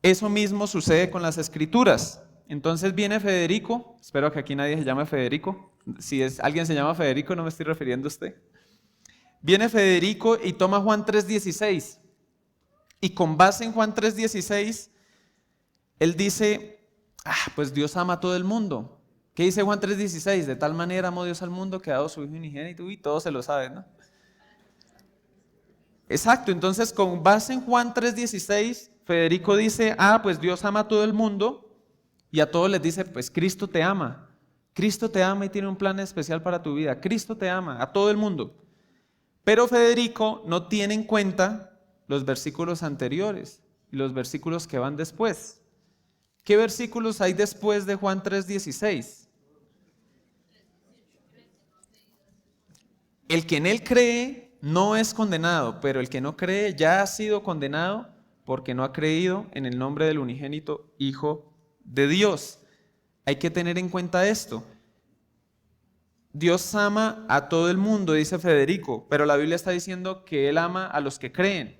Eso mismo sucede con las Escrituras. Entonces viene Federico, espero que aquí nadie se llame Federico. Si alguien se llama Federico, no me estoy refiriendo a usted. Viene Federico y toma Juan 3:16, y con base en Juan 3:16, él dice: pues Dios ama a todo el mundo. ¿Qué dice Juan 3:16? De tal manera amó Dios al mundo que ha dado su Hijo unigénito, y todos se lo saben, ¿no? Exacto, entonces con base en Juan 3:16, Federico dice: pues Dios ama a todo el mundo, y a todos les dice: pues Cristo te ama. Cristo te ama y tiene un plan especial para tu vida. Cristo te ama, a todo el mundo. Pero Federico no tiene en cuenta los versículos anteriores y los versículos que van después. ¿Qué versículos hay después de Juan 3:16? El que en él cree no es condenado, pero el que no cree ya ha sido condenado porque no ha creído en el nombre del unigénito Hijo de Dios. Hay que tener en cuenta esto. Dios ama a todo el mundo, dice Federico, pero la Biblia está diciendo que Él ama a los que creen.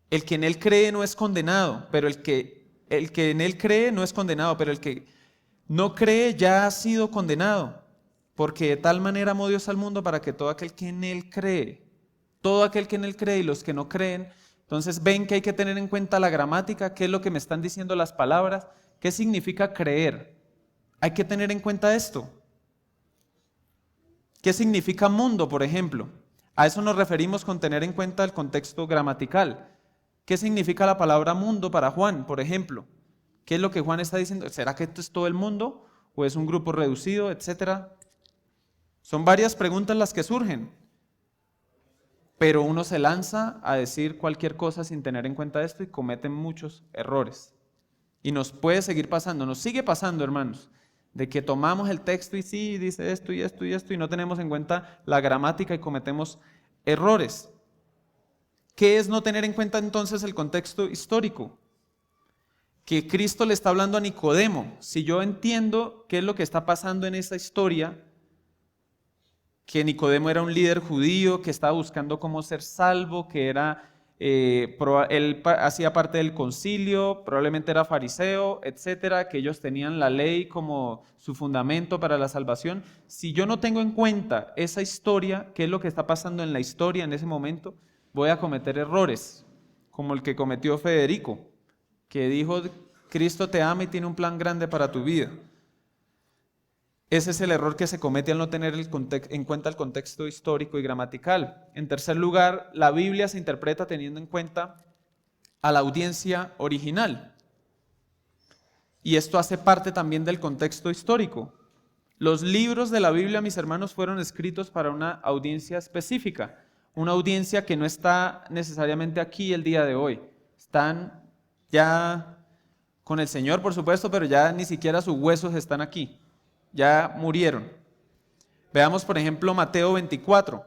El que en Él cree no es condenado, pero el que en Él cree no es condenado, pero el que no cree ya ha sido condenado. Porque de tal manera amó Dios al mundo para que todo aquel que en Él cree, todo aquel que en Él cree y los que no creen, entonces ven que hay que tener en cuenta la gramática, qué es lo que me están diciendo las palabras, qué significa creer. Hay que tener en cuenta esto. ¿Qué significa mundo, por ejemplo? A eso nos referimos con tener en cuenta el contexto gramatical. ¿Qué significa la palabra mundo para Juan, por ejemplo? ¿Qué es lo que Juan está diciendo? ¿Será que esto es todo el mundo? ¿O es un grupo reducido, etcétera? Son varias preguntas las que surgen, pero uno se lanza a decir cualquier cosa sin tener en cuenta esto y cometen muchos errores. Y nos puede seguir pasando, nos sigue pasando, hermanos, de que tomamos el texto y sí, dice esto y esto y esto y no tenemos en cuenta la gramática y cometemos errores. ¿Qué es no tener en cuenta entonces el contexto histórico? Que Cristo le está hablando a Nicodemo. Si yo entiendo qué es lo que está pasando en esa historia, que Nicodemo era un líder judío que estaba buscando cómo ser salvo, que él hacía parte del concilio, probablemente era fariseo, etcétera, que ellos tenían la ley como su fundamento para la salvación. Si yo no tengo en cuenta esa historia, qué es lo que está pasando en la historia en ese momento, voy a cometer errores, como el que cometió Federico, que dijo, Cristo te ama y tiene un plan grande para tu vida. Ese es el error que se comete al no tener en cuenta el contexto histórico y gramatical. En tercer lugar, la Biblia se interpreta teniendo en cuenta a la audiencia original. Y esto hace parte también del contexto histórico. Los libros de la Biblia, mis hermanos, fueron escritos para una audiencia específica, una audiencia que no está necesariamente aquí el día de hoy. Están ya con el Señor, por supuesto, pero ya ni siquiera sus huesos están aquí. Ya murieron. Veamos, por ejemplo, Mateo 24.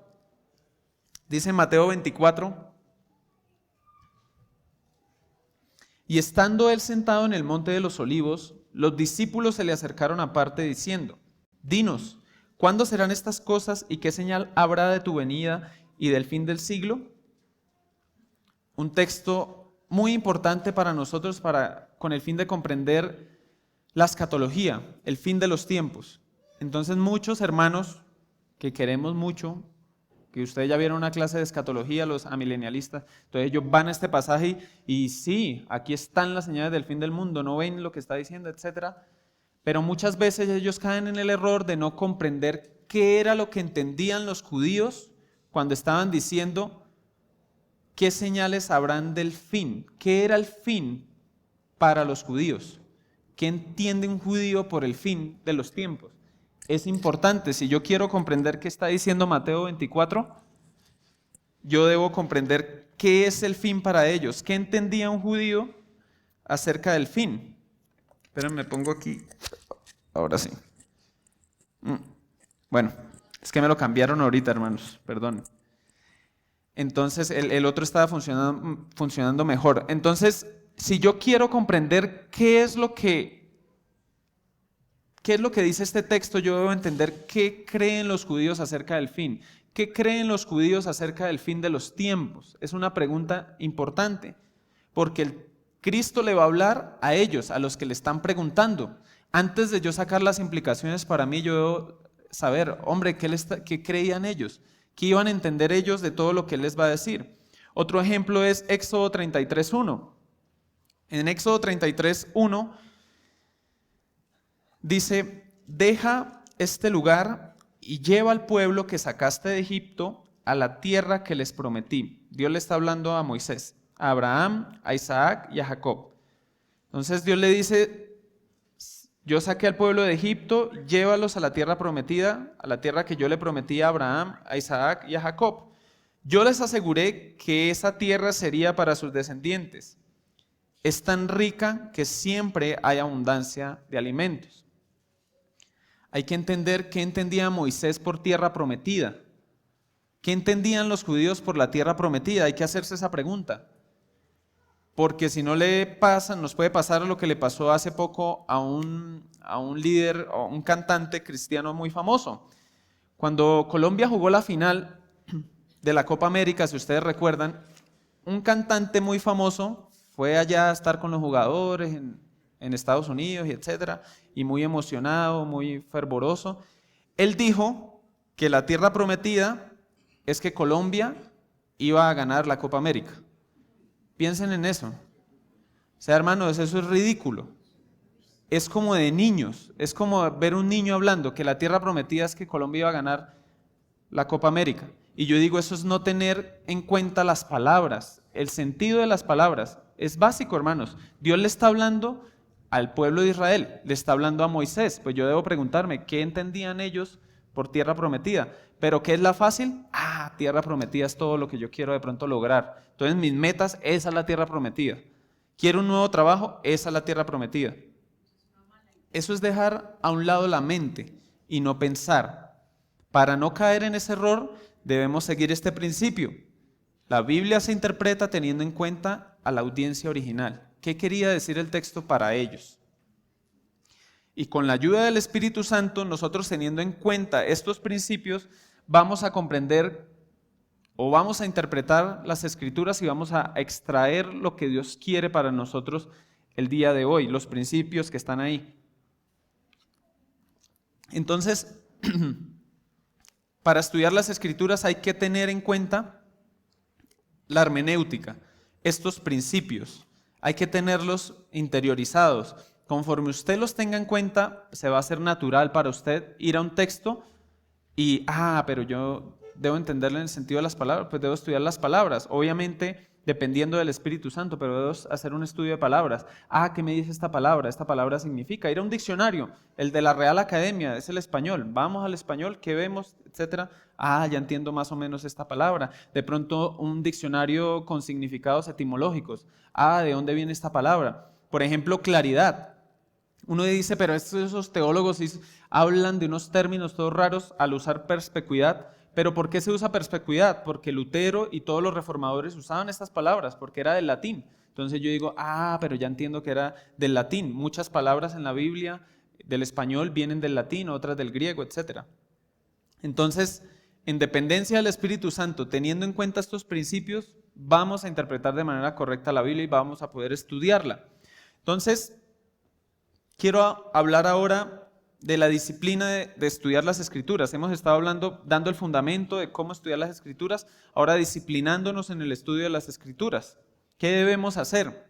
Dice Mateo 24. Y estando él sentado en el monte de los olivos, los discípulos se le acercaron aparte diciendo, dinos, ¿cuándo serán estas cosas y qué señal habrá de tu venida y del fin del siglo? Un texto muy importante para nosotros con el fin de comprender la escatología, el fin de los tiempos. Entonces muchos hermanos que queremos mucho, que ustedes ya vieron una clase de escatología, los amilenialistas, entonces ellos van a este pasaje y sí, aquí están las señales del fin del mundo, no ven lo que está diciendo, etcétera. Pero muchas veces ellos caen en el error de no comprender qué era lo que entendían los judíos cuando estaban diciendo qué señales habrán del fin, qué era el fin para los judíos. ¿Qué entiende un judío por el fin de los tiempos? Es importante, si yo quiero comprender qué está diciendo Mateo 24, yo debo comprender qué es el fin para ellos, qué entendía un judío acerca del fin. Esperen, me pongo aquí, ahora sí. Bueno, es que me lo cambiaron ahorita, hermanos, perdón. Entonces el otro estaba funcionando mejor. Entonces, si yo quiero comprender qué es lo que dice este texto, yo debo entender qué creen los judíos acerca del fin. ¿Qué creen los judíos acerca del fin de los tiempos? Es una pregunta importante, porque Cristo le va a hablar a ellos, a los que le están preguntando. Antes de yo sacar las implicaciones para mí, yo debo saber, hombre, ¿qué creían ellos? ¿Qué iban a entender ellos de todo lo que Él les va a decir? Otro ejemplo es Éxodo 33:1. En Éxodo 33:1 dice, deja este lugar y lleva al pueblo que sacaste de Egipto a la tierra que les prometí. Dios le está hablando a Moisés, a Abraham, a Isaac y a Jacob. Entonces Dios le dice, Yo saqué al pueblo de Egipto, llévalos a la tierra prometida, a la tierra que yo le prometí a Abraham, a Isaac y a Jacob. Yo les aseguré que esa tierra sería para sus descendientes. Es tan rica que siempre hay abundancia de alimentos. Hay que entender qué entendía Moisés por tierra prometida. ¿Qué entendían los judíos por la tierra prometida? Hay que hacerse esa pregunta. Porque si no le pasa, nos puede pasar lo que le pasó hace poco a un líder, o un cantante cristiano muy famoso. Cuando Colombia jugó la final de la Copa América, si ustedes recuerdan, un cantante muy famoso fue allá a estar con los jugadores en Estados Unidos y etcétera, y muy emocionado, muy fervoroso. Él dijo que la tierra prometida es que Colombia iba a ganar la Copa América. Piensen en eso. O sea, hermanos, eso es ridículo. Es como de niños, es como ver un niño hablando que la tierra prometida es que Colombia iba a ganar la Copa América. Y yo digo, eso es no tener en cuenta las palabras, el sentido de las palabras. Es básico, hermanos. Dios le está hablando al pueblo de Israel, le está hablando a Moisés. Pues yo debo preguntarme, ¿qué entendían ellos por tierra prometida? ¿Pero qué es la fácil? Tierra prometida es todo lo que yo quiero de pronto lograr. Entonces mis metas, esa es la tierra prometida. Quiero un nuevo trabajo, esa es la tierra prometida. Eso es dejar a un lado la mente y no pensar. Para no caer en ese error, debemos seguir este principio. La Biblia se interpreta teniendo en cuenta a la audiencia original. ¿Qué quería decir el texto para ellos? Y con la ayuda del Espíritu Santo, nosotros teniendo en cuenta estos principios, vamos a comprender o vamos a interpretar las Escrituras y vamos a extraer lo que Dios quiere para nosotros el día de hoy, los principios que están ahí. Entonces, para estudiar las Escrituras hay que tener en cuenta la hermenéutica, estos principios, hay que tenerlos interiorizados. Conforme usted los tenga en cuenta, se va a hacer natural para usted ir a un texto y, pero yo debo entenderle en el sentido de las palabras, pues debo estudiar las palabras, obviamente dependiendo del Espíritu Santo, pero debo hacer un estudio de palabras. ¿Qué me dice esta palabra? Esta palabra significa. Ir a un diccionario, el de la Real Academia, es el español. Vamos al español, ¿qué vemos? Etcétera. Ya entiendo más o menos esta palabra. De pronto un diccionario con significados etimológicos. ¿De dónde viene esta palabra? Por ejemplo, claridad. Uno dice, pero esos teólogos hablan de unos términos todos raros al usar perspicuidad. ¿Pero por qué se usa perspicuidad? Porque Lutero y todos los reformadores usaban estas palabras, porque era del latín. Entonces yo digo, pero ya entiendo que era del latín. Muchas palabras en la Biblia del español vienen del latín, otras del griego, etc. Entonces, en dependencia del Espíritu Santo, teniendo en cuenta estos principios, vamos a interpretar de manera correcta la Biblia y vamos a poder estudiarla. Entonces, quiero hablar ahora de la disciplina de estudiar las Escrituras. Hemos estado hablando, dando el fundamento de cómo estudiar las Escrituras, ahora disciplinándonos en el estudio de las Escrituras. ¿Qué debemos hacer?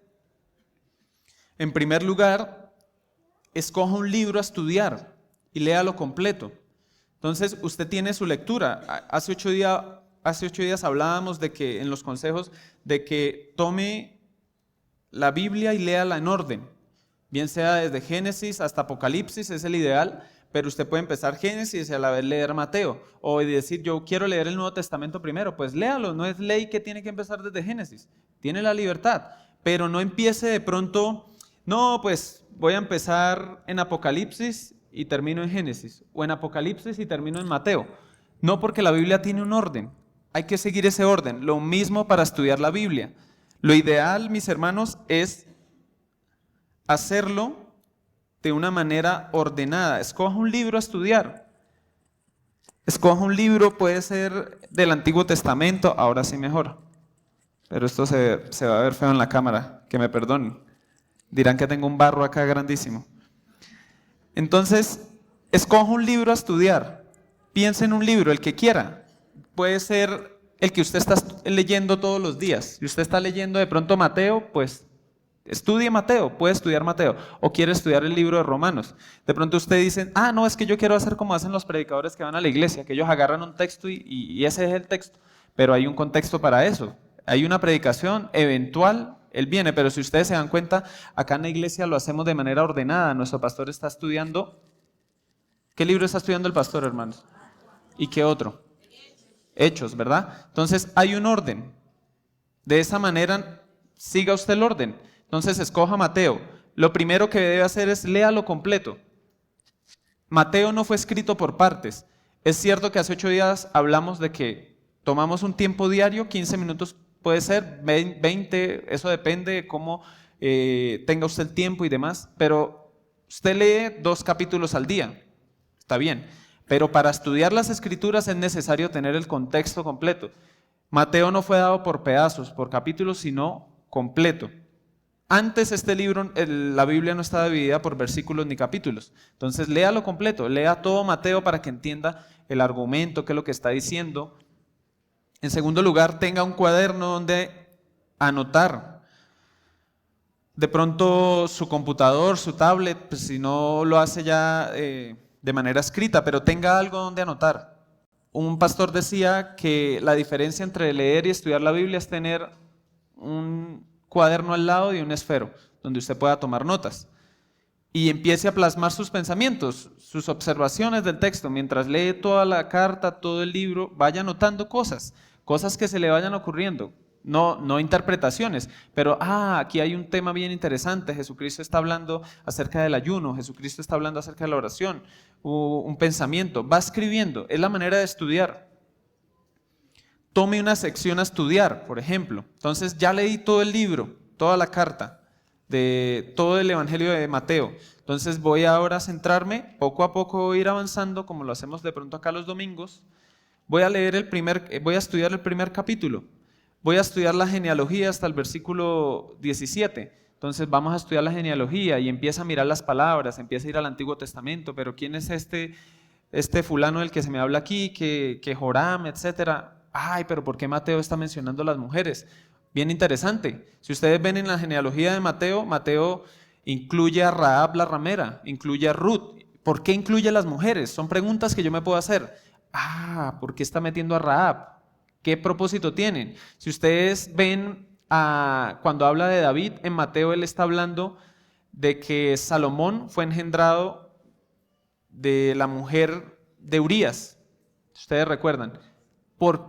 En primer lugar, escoja un libro a estudiar y léalo completo. Entonces, usted tiene su lectura. Hace 8 días hablábamos de que en los consejos, de que tome la Biblia y léala en orden. Bien sea desde Génesis hasta Apocalipsis, es el ideal, pero usted puede empezar Génesis y a la vez leer Mateo, o decir, yo quiero leer el Nuevo Testamento primero, pues léalo, no es ley que tiene que empezar desde Génesis, tiene la libertad, pero no empiece de pronto, no, pues voy a empezar en Apocalipsis y termino en Génesis, o en Apocalipsis y termino en Mateo. No, porque la Biblia tiene un orden, hay que seguir ese orden, lo mismo para estudiar la Biblia. Lo ideal, mis hermanos, es hacerlo de una manera ordenada. Escoja un libro a estudiar. Escoja un libro, puede ser del Antiguo Testamento, ahora sí mejor. Pero esto se va a ver feo en la cámara, que me perdonen. Dirán que tengo un barro acá grandísimo. Entonces, escoja un libro a estudiar. Piense en un libro, el que quiera. Puede ser el que usted está leyendo todos los días. Si usted está leyendo de pronto Mateo, pues estudie Mateo, puede estudiar Mateo, o quiere estudiar el libro de Romanos. De pronto usted dice, no, es que yo quiero hacer como hacen los predicadores que van a la iglesia, que ellos agarran un texto y ese es el texto, pero hay un contexto para eso. Hay una predicación eventual Él viene, pero si ustedes se dan cuenta, acá en la iglesia lo hacemos de manera ordenada. Nuestro pastor está estudiando. ¿Qué libro está estudiando el pastor, hermanos? ¿Y qué otro? Hechos, ¿verdad? Entonces hay un orden. De esa manera, siga usted el orden. Entonces escoja Mateo. Lo primero que debe hacer es léalo completo. Mateo no fue escrito por partes. Es cierto que hace 8 días hablamos de que tomamos un tiempo diario, 15 minutos puede ser, 20, eso depende de cómo tenga usted el tiempo y demás, pero usted lee 2 capítulos al día, está bien, pero para estudiar las escrituras es necesario tener el contexto completo. Mateo no fue dado por pedazos, por capítulos, sino completo. Antes este libro, la Biblia no estaba dividida por versículos ni capítulos. Entonces léalo completo, lea todo Mateo para que entienda el argumento, qué es lo que está diciendo. En segundo lugar, tenga un cuaderno donde anotar. De pronto su computador, su tablet, pues si no lo hace ya de manera escrita, pero tenga algo donde anotar. Un pastor decía que la diferencia entre leer y estudiar la Biblia es tener un cuaderno al lado y un esfero, donde usted pueda tomar notas. Y empiece a plasmar sus pensamientos, sus observaciones del texto. Mientras lee toda la carta, todo el libro, vaya anotando cosas que se le vayan ocurriendo. No interpretaciones, pero aquí hay un tema bien interesante. Jesucristo está hablando acerca del ayuno, Jesucristo está hablando acerca de la oración, un pensamiento. Va escribiendo, es la manera de estudiar. Tome una sección a estudiar, por ejemplo. Entonces ya leí todo el libro, toda la carta, de todo el Evangelio de Mateo. Entonces voy ahora a centrarme, poco a poco voy a ir avanzando, como lo hacemos de pronto acá los domingos. Voy a estudiar el primer capítulo. Voy a estudiar la genealogía hasta el versículo 17. Entonces vamos a estudiar la genealogía y empieza a mirar las palabras, empieza a ir al Antiguo Testamento, pero ¿quién es este fulano del que se me habla aquí, que Joram, etcétera? Pero ¿por qué Mateo está mencionando a las mujeres? Bien interesante. Si ustedes ven en la genealogía de Mateo, Mateo incluye a Rahab la ramera, incluye a Ruth. ¿Por qué incluye a las mujeres? Son preguntas que yo me puedo hacer. ¿Por qué está metiendo a Rahab? ¿Qué propósito tienen? Si ustedes ven cuando habla de David, en Mateo él está hablando de que Salomón fue engendrado de la mujer de Urías. Ustedes recuerdan.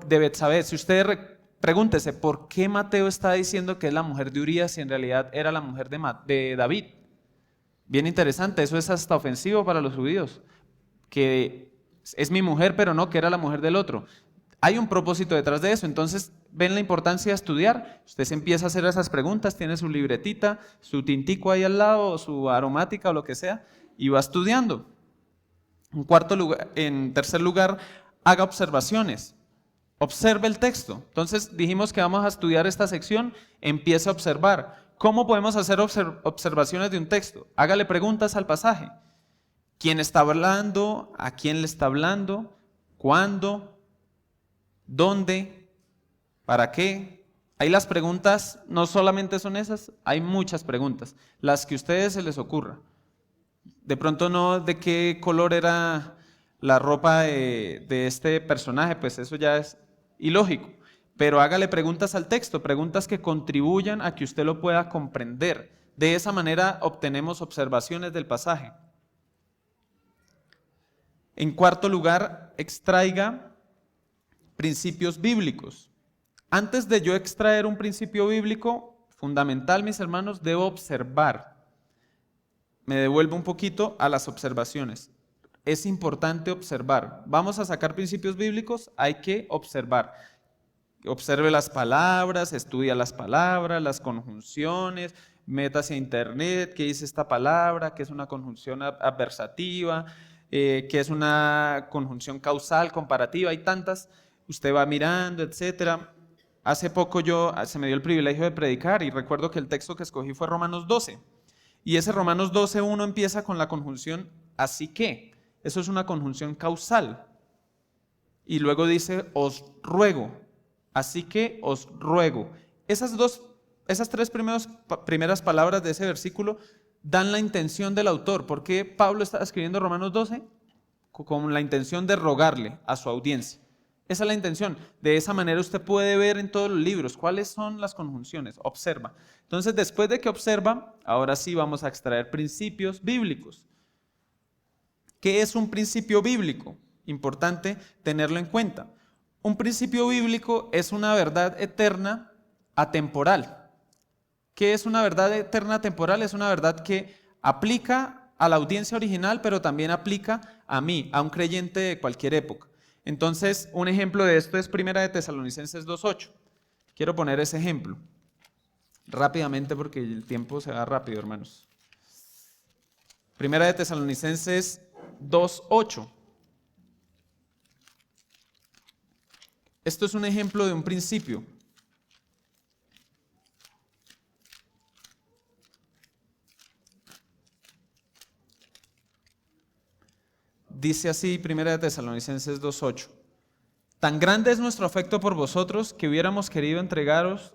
De Betsabé. Si ustedes pregúntese, ¿por qué Mateo está diciendo que es la mujer de Urías si en realidad era la mujer de David? Bien interesante, eso es hasta ofensivo para los judíos, que es mi mujer, pero no, que era la mujer del otro. Hay un propósito detrás de eso, entonces ven la importancia de estudiar. Usted se empieza a hacer esas preguntas, tiene su libretita, su tintico ahí al lado, o su aromática o lo que sea, y va estudiando. En tercer lugar, haga observaciones. Observe el texto. Entonces dijimos que vamos a estudiar esta sección, empiece a observar. ¿Cómo podemos hacer observaciones de un texto? Hágale preguntas al pasaje. ¿Quién está hablando? ¿A quién le está hablando? ¿Cuándo? ¿Dónde? ¿Para qué? Ahí las preguntas no solamente son esas, hay muchas preguntas, las que a ustedes se les ocurra. De pronto no de qué color era la ropa de este personaje, pues eso ya es ilógico, pero hágale preguntas al texto, preguntas que contribuyan a que usted lo pueda comprender. De esa manera obtenemos observaciones del pasaje. En cuarto lugar, extraiga principios bíblicos. Antes de yo extraer un principio bíblico, fundamental, mis hermanos, debo observar. Me devuelvo un poquito a las observaciones. Es importante observar. Vamos a sacar principios bíblicos, hay que observar. Observe las palabras, estudia las palabras, las conjunciones, métase a internet, qué dice esta palabra, qué es una conjunción adversativa, qué es una conjunción causal, comparativa, hay tantas. Usted va mirando, etcétera. Hace poco se me dio el privilegio de predicar y recuerdo que el texto que escogí fue Romanos 12. Y ese Romanos 12:1 empieza con la conjunción así que. Eso es una conjunción causal. Y luego dice, os ruego. Así que os ruego. Esas tres primeras palabras de ese versículo dan la intención del autor. ¿Por qué Pablo está escribiendo Romanos 12? Con la intención de rogarle a su audiencia. Esa es la intención. De esa manera usted puede ver en todos los libros cuáles son las conjunciones. Observa. Entonces, después de que observa, ahora sí vamos a extraer principios bíblicos. ¿Qué es un principio bíblico? Importante tenerlo en cuenta. Un principio bíblico es una verdad eterna atemporal. ¿Qué es una verdad eterna atemporal? Es una verdad que aplica a la audiencia original, pero también aplica a mí, a un creyente de cualquier época. Entonces, un ejemplo de esto es 1 de Tesalonicenses 2:8. Quiero poner ese ejemplo rápidamente porque el tiempo se va rápido, hermanos. 1 de Tesalonicenses 2:8. Esto es un ejemplo de un principio. Dice así 1 de Tesalonicenses 2:8. Tan grande es nuestro afecto por vosotros que hubiéramos querido entregaros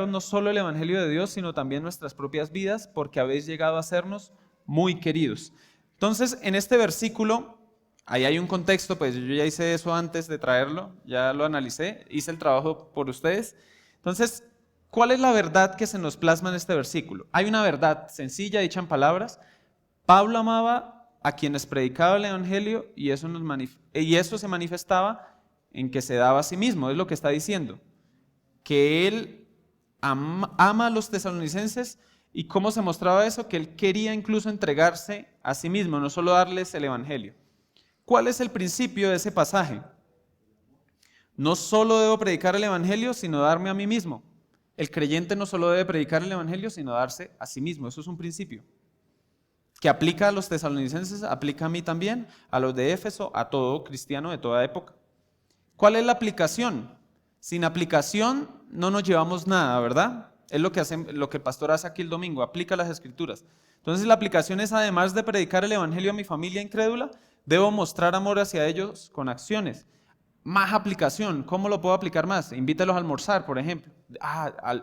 no solo el Evangelio de Dios, sino también nuestras propias vidas, porque habéis llegado a sernos muy queridos. Entonces, en este versículo, ahí hay un contexto, pues yo ya hice eso antes de traerlo, ya lo analicé, hice el trabajo por ustedes. Entonces, ¿cuál es la verdad que se nos plasma en este versículo? Hay una verdad sencilla, dicha en palabras. Pablo amaba a quienes predicaba el Evangelio y eso se manifestaba en que se daba a sí mismo, es lo que está diciendo. Que él ama a los tesalonicenses. ¿Y cómo se mostraba eso? Que él quería incluso entregarse a sí mismo, no solo darles el Evangelio. ¿Cuál es el principio de ese pasaje? No solo debo predicar el Evangelio, sino darme a mí mismo. El creyente no solo debe predicar el Evangelio, sino darse a sí mismo. Eso es un principio que aplica a los tesalonicenses, aplica a mí también, a los de Éfeso, a todo cristiano de toda época. ¿Cuál es la aplicación? Sin aplicación no nos llevamos nada, ¿verdad? Es lo que el pastor hace aquí el domingo, aplica las escrituras. Entonces la aplicación es, además de predicar el Evangelio a mi familia incrédula, debo mostrar amor hacia ellos con acciones. Más aplicación, ¿cómo lo puedo aplicar más? Invítelos a almorzar, por ejemplo.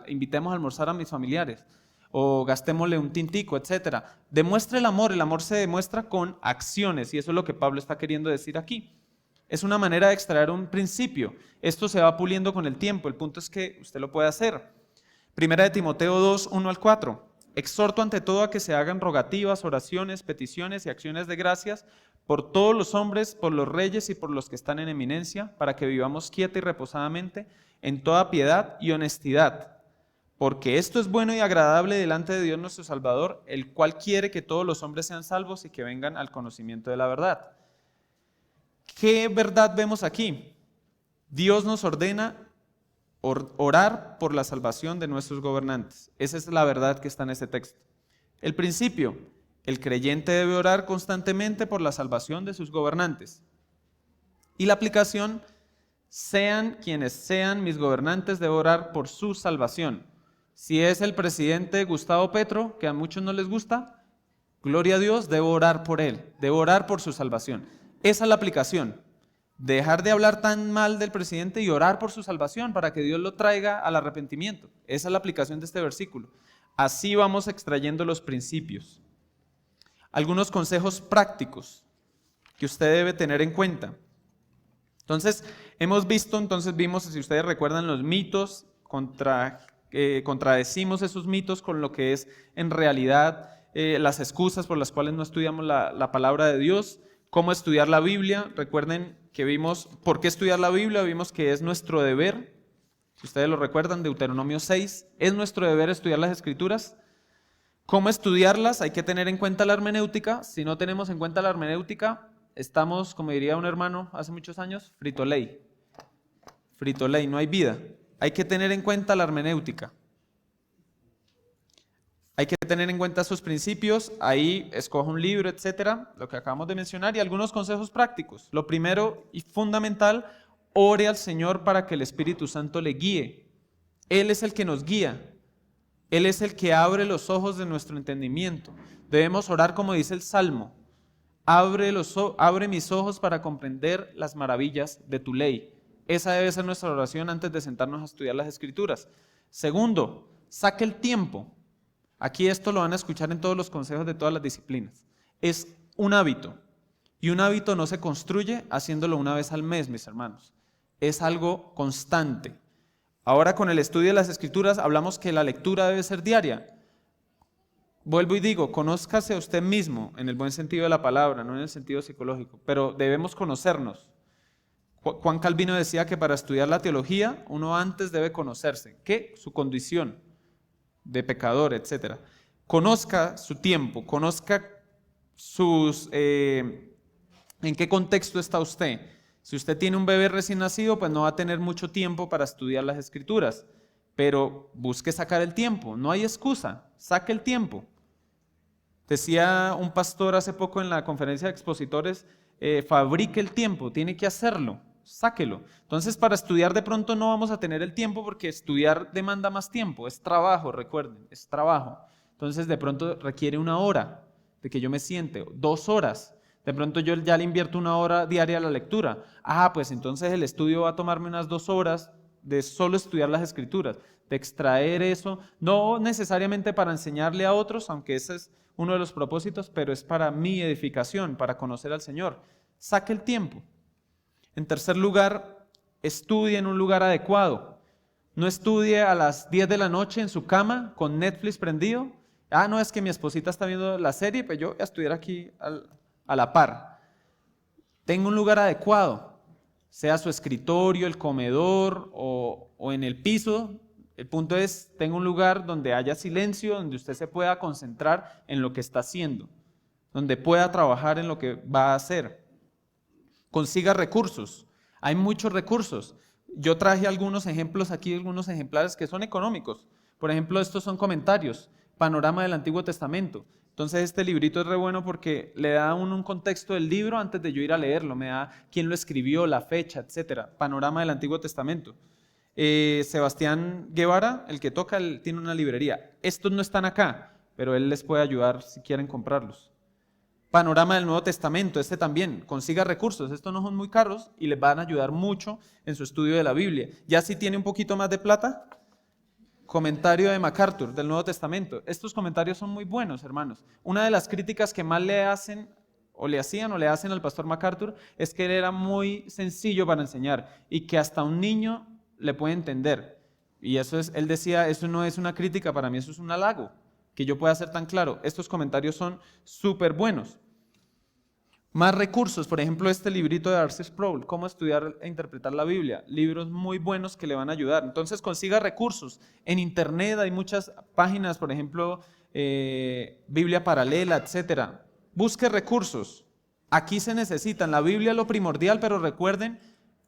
Invitemos a almorzar a mis familiares. O gastémosle un tintico, etc. Demuestre el amor se demuestra con acciones, y eso es lo que Pablo está queriendo decir aquí. Es una manera de extraer un principio. Esto se va puliendo con el tiempo, el punto es que usted lo puede hacer. 1 de Timoteo 2:1-4. Exhorto ante todo a que se hagan rogativas, oraciones, peticiones y acciones de gracias por todos los hombres, por los reyes y por los que están en eminencia, para que vivamos quieta y reposadamente en toda piedad y honestidad. Porque esto es bueno y agradable delante de Dios nuestro Salvador, el cual quiere que todos los hombres sean salvos y que vengan al conocimiento de la verdad. ¿Qué verdad vemos aquí? Dios nos ordena orar por la salvación de nuestros gobernantes. Esa es la verdad que está en este texto. El principio, el creyente debe orar constantemente por la salvación de sus gobernantes. Y la aplicación, sean quienes sean mis gobernantes, debo orar por su salvación. Si es el presidente Gustavo Petro, que a muchos no les gusta, gloria a Dios, debo orar por él, debo orar por su salvación. Esa es la aplicación. Dejar de hablar tan mal del presidente y orar por su salvación para que Dios lo traiga al arrepentimiento. Esa es la aplicación de este versículo. Así vamos extrayendo los principios. Algunos consejos prácticos que usted debe tener en cuenta. Entonces, vimos, si ustedes recuerdan, los mitos, contradecimos esos mitos con lo que es en realidad las excusas por las cuales no estudiamos la palabra de Dios. Cómo estudiar la Biblia. Recuerden que vimos por qué estudiar la Biblia, vimos que es nuestro deber. Si ustedes lo recuerdan, Deuteronomio 6, es nuestro deber estudiar las Escrituras. ¿Cómo estudiarlas? Hay que tener en cuenta la hermenéutica. Si no tenemos en cuenta la hermenéutica, estamos, como diría un hermano hace muchos años, frito ley. Frito ley, no hay vida. Hay que tener en cuenta la hermenéutica. Hay que tener en cuenta sus principios, ahí escoja un libro, etcétera, lo que acabamos de mencionar, y algunos consejos prácticos. Lo primero y fundamental, ore al Señor para que el Espíritu Santo le guíe. Él es el que nos guía. Él es el que abre los ojos de nuestro entendimiento. Debemos orar como dice el Salmo. Abre mis ojos para comprender las maravillas de tu ley. Esa debe ser nuestra oración antes de sentarnos a estudiar las Escrituras. Segundo, saque el tiempo. Aquí esto lo van a escuchar en todos los consejos de todas las disciplinas. Es un hábito. Y un hábito no se construye haciéndolo una vez al mes, mis hermanos. Es algo constante. Ahora con el estudio de las Escrituras hablamos que la lectura debe ser diaria. Vuelvo y digo, conózcase a usted mismo en el buen sentido de la palabra, no en el sentido psicológico, pero debemos conocernos. Juan Calvino decía que para estudiar la teología uno antes debe conocerse. ¿Qué? Su condición de pecador, etc. Conozca su tiempo, conozca en qué contexto está usted. Si usted tiene un bebé recién nacido, pues no va a tener mucho tiempo para estudiar las Escrituras, pero busque sacar el tiempo, no hay excusa, saque el tiempo. Decía un pastor hace poco en la conferencia de expositores, fabrique el tiempo, tiene que hacerlo, sáquelo. Entonces para estudiar de pronto no vamos a tener el tiempo porque estudiar demanda más tiempo, es trabajo, recuerden, es trabajo. Entonces de pronto requiere 1 hora de que yo me siente, 2 horas. De pronto yo ya le invierto 1 hora diaria a la lectura. Pues entonces el estudio va a tomarme unas 2 horas de solo estudiar las Escrituras, de extraer eso, no necesariamente para enseñarle a otros, aunque ese es uno de los propósitos, pero es para mi edificación, para conocer al Señor. Saque el tiempo. En tercer lugar, estudie en un lugar adecuado. No estudie a las 10 de la noche en su cama con Netflix prendido. No, es que mi esposita está viendo la serie, pues yo voy a estudiar aquí a la par. Tenga un lugar adecuado, sea su escritorio, el comedor o en el piso. El punto es, tenga un lugar donde haya silencio, donde usted se pueda concentrar en lo que está haciendo, donde pueda trabajar en lo que va a hacer. Consiga recursos. Hay muchos recursos. Yo traje algunos ejemplos aquí, algunos ejemplares que son económicos. Por ejemplo, estos son comentarios, panorama del Antiguo Testamento. Entonces este librito es re bueno porque le da a uno un contexto del libro antes de yo ir a leerlo, me da quién lo escribió, la fecha, etcétera. Panorama del Antiguo Testamento. Sebastián Guevara, el que toca, él tiene una librería. Estos no están acá, pero él les puede ayudar si quieren comprarlos. Panorama del Nuevo Testamento, este también, consiga recursos, estos no son muy caros y les van a ayudar mucho en su estudio de la Biblia. Ya si tiene un poquito más de plata, comentario de MacArthur del Nuevo Testamento. Estos comentarios son muy buenos, hermanos. Una de las críticas que más le hacen o le hacían o le hacen al pastor MacArthur es que él era muy sencillo para enseñar y que hasta un niño le puede entender. Y eso es, él decía, eso no es una crítica para mí, eso es un halago, que yo pueda ser tan claro. Estos comentarios son súper buenos. Más recursos, por ejemplo, este librito de R.C. Sproul, Cómo estudiar e interpretar la Biblia, libros muy buenos que le van a ayudar. Entonces consiga recursos. En internet hay muchas páginas, por ejemplo, Biblia Paralela, etcétera. Busque recursos. Aquí se necesitan. La Biblia es lo primordial, pero recuerden,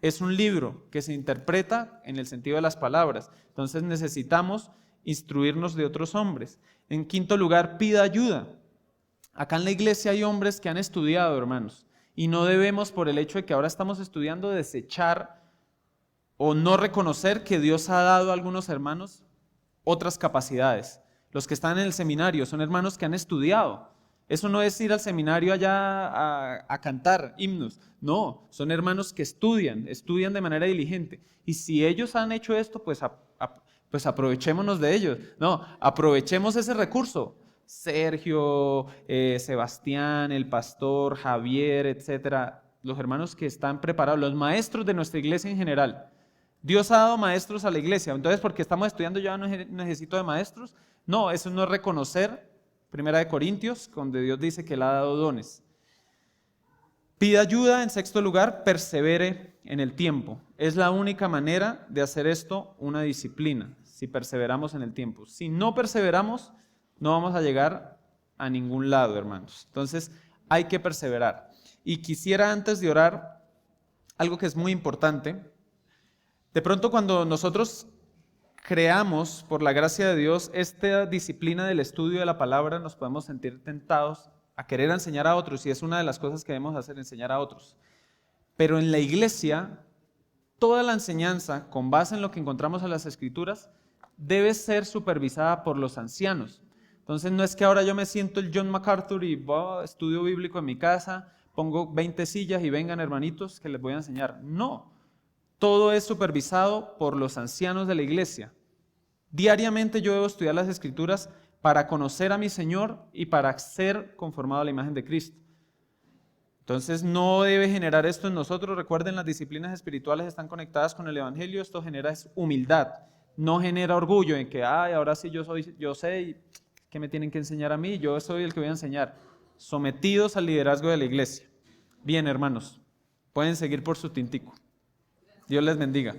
es un libro que se interpreta en el sentido de las palabras. Entonces necesitamos instruirnos de otros hombres. En quinto lugar, pida ayuda. Acá en la iglesia hay hombres que han estudiado, hermanos, y no debemos, por el hecho de que ahora estamos estudiando, desechar o no reconocer que Dios ha dado a algunos hermanos otras capacidades. Los que están en el seminario son hermanos que han estudiado. Eso no es ir al seminario allá a cantar himnos. No, son hermanos que estudian de manera diligente. Y si ellos han hecho esto, pues aprovechémonos de ellos. No, aprovechemos ese recurso. Sergio, Sebastián, el pastor, Javier, etcétera, los hermanos que están preparados, los maestros de nuestra iglesia en general. Dios ha dado maestros a la iglesia, entonces porque estamos estudiando yo no necesito de maestros. No, eso no es reconocer. 1 Corintios, donde Dios dice que Él ha dado dones. Pida ayuda. En sexto lugar, persevere en el tiempo. Es la única manera de hacer esto una disciplina, si perseveramos en el tiempo. Si no perseveramos, no vamos a llegar a ningún lado, hermanos. Entonces, hay que perseverar. Y quisiera, antes de orar, algo que es muy importante. De pronto, cuando nosotros creamos, por la gracia de Dios, esta disciplina del estudio de la palabra, nos podemos sentir tentados a querer enseñar a otros, y es una de las cosas que debemos hacer, enseñar a otros. Pero en la iglesia, toda la enseñanza, con base en lo que encontramos en las Escrituras, debe ser supervisada por los ancianos. Entonces no es que ahora yo me siento el John MacArthur y estudio bíblico en mi casa, pongo 20 sillas y vengan hermanitos que les voy a enseñar. No, todo es supervisado por los ancianos de la iglesia. Diariamente yo debo estudiar las Escrituras para conocer a mi Señor y para ser conformado a la imagen de Cristo. Entonces no debe generar esto en nosotros. Recuerden, las disciplinas espirituales están conectadas con el Evangelio. Esto genera es humildad, no genera orgullo en que, ay, ahora sí yo sé, y ¿qué me tienen que enseñar a mí? Yo soy el que voy a enseñar. Sometidos al liderazgo de la iglesia. Bien, hermanos, pueden seguir por su tintico. Dios les bendiga.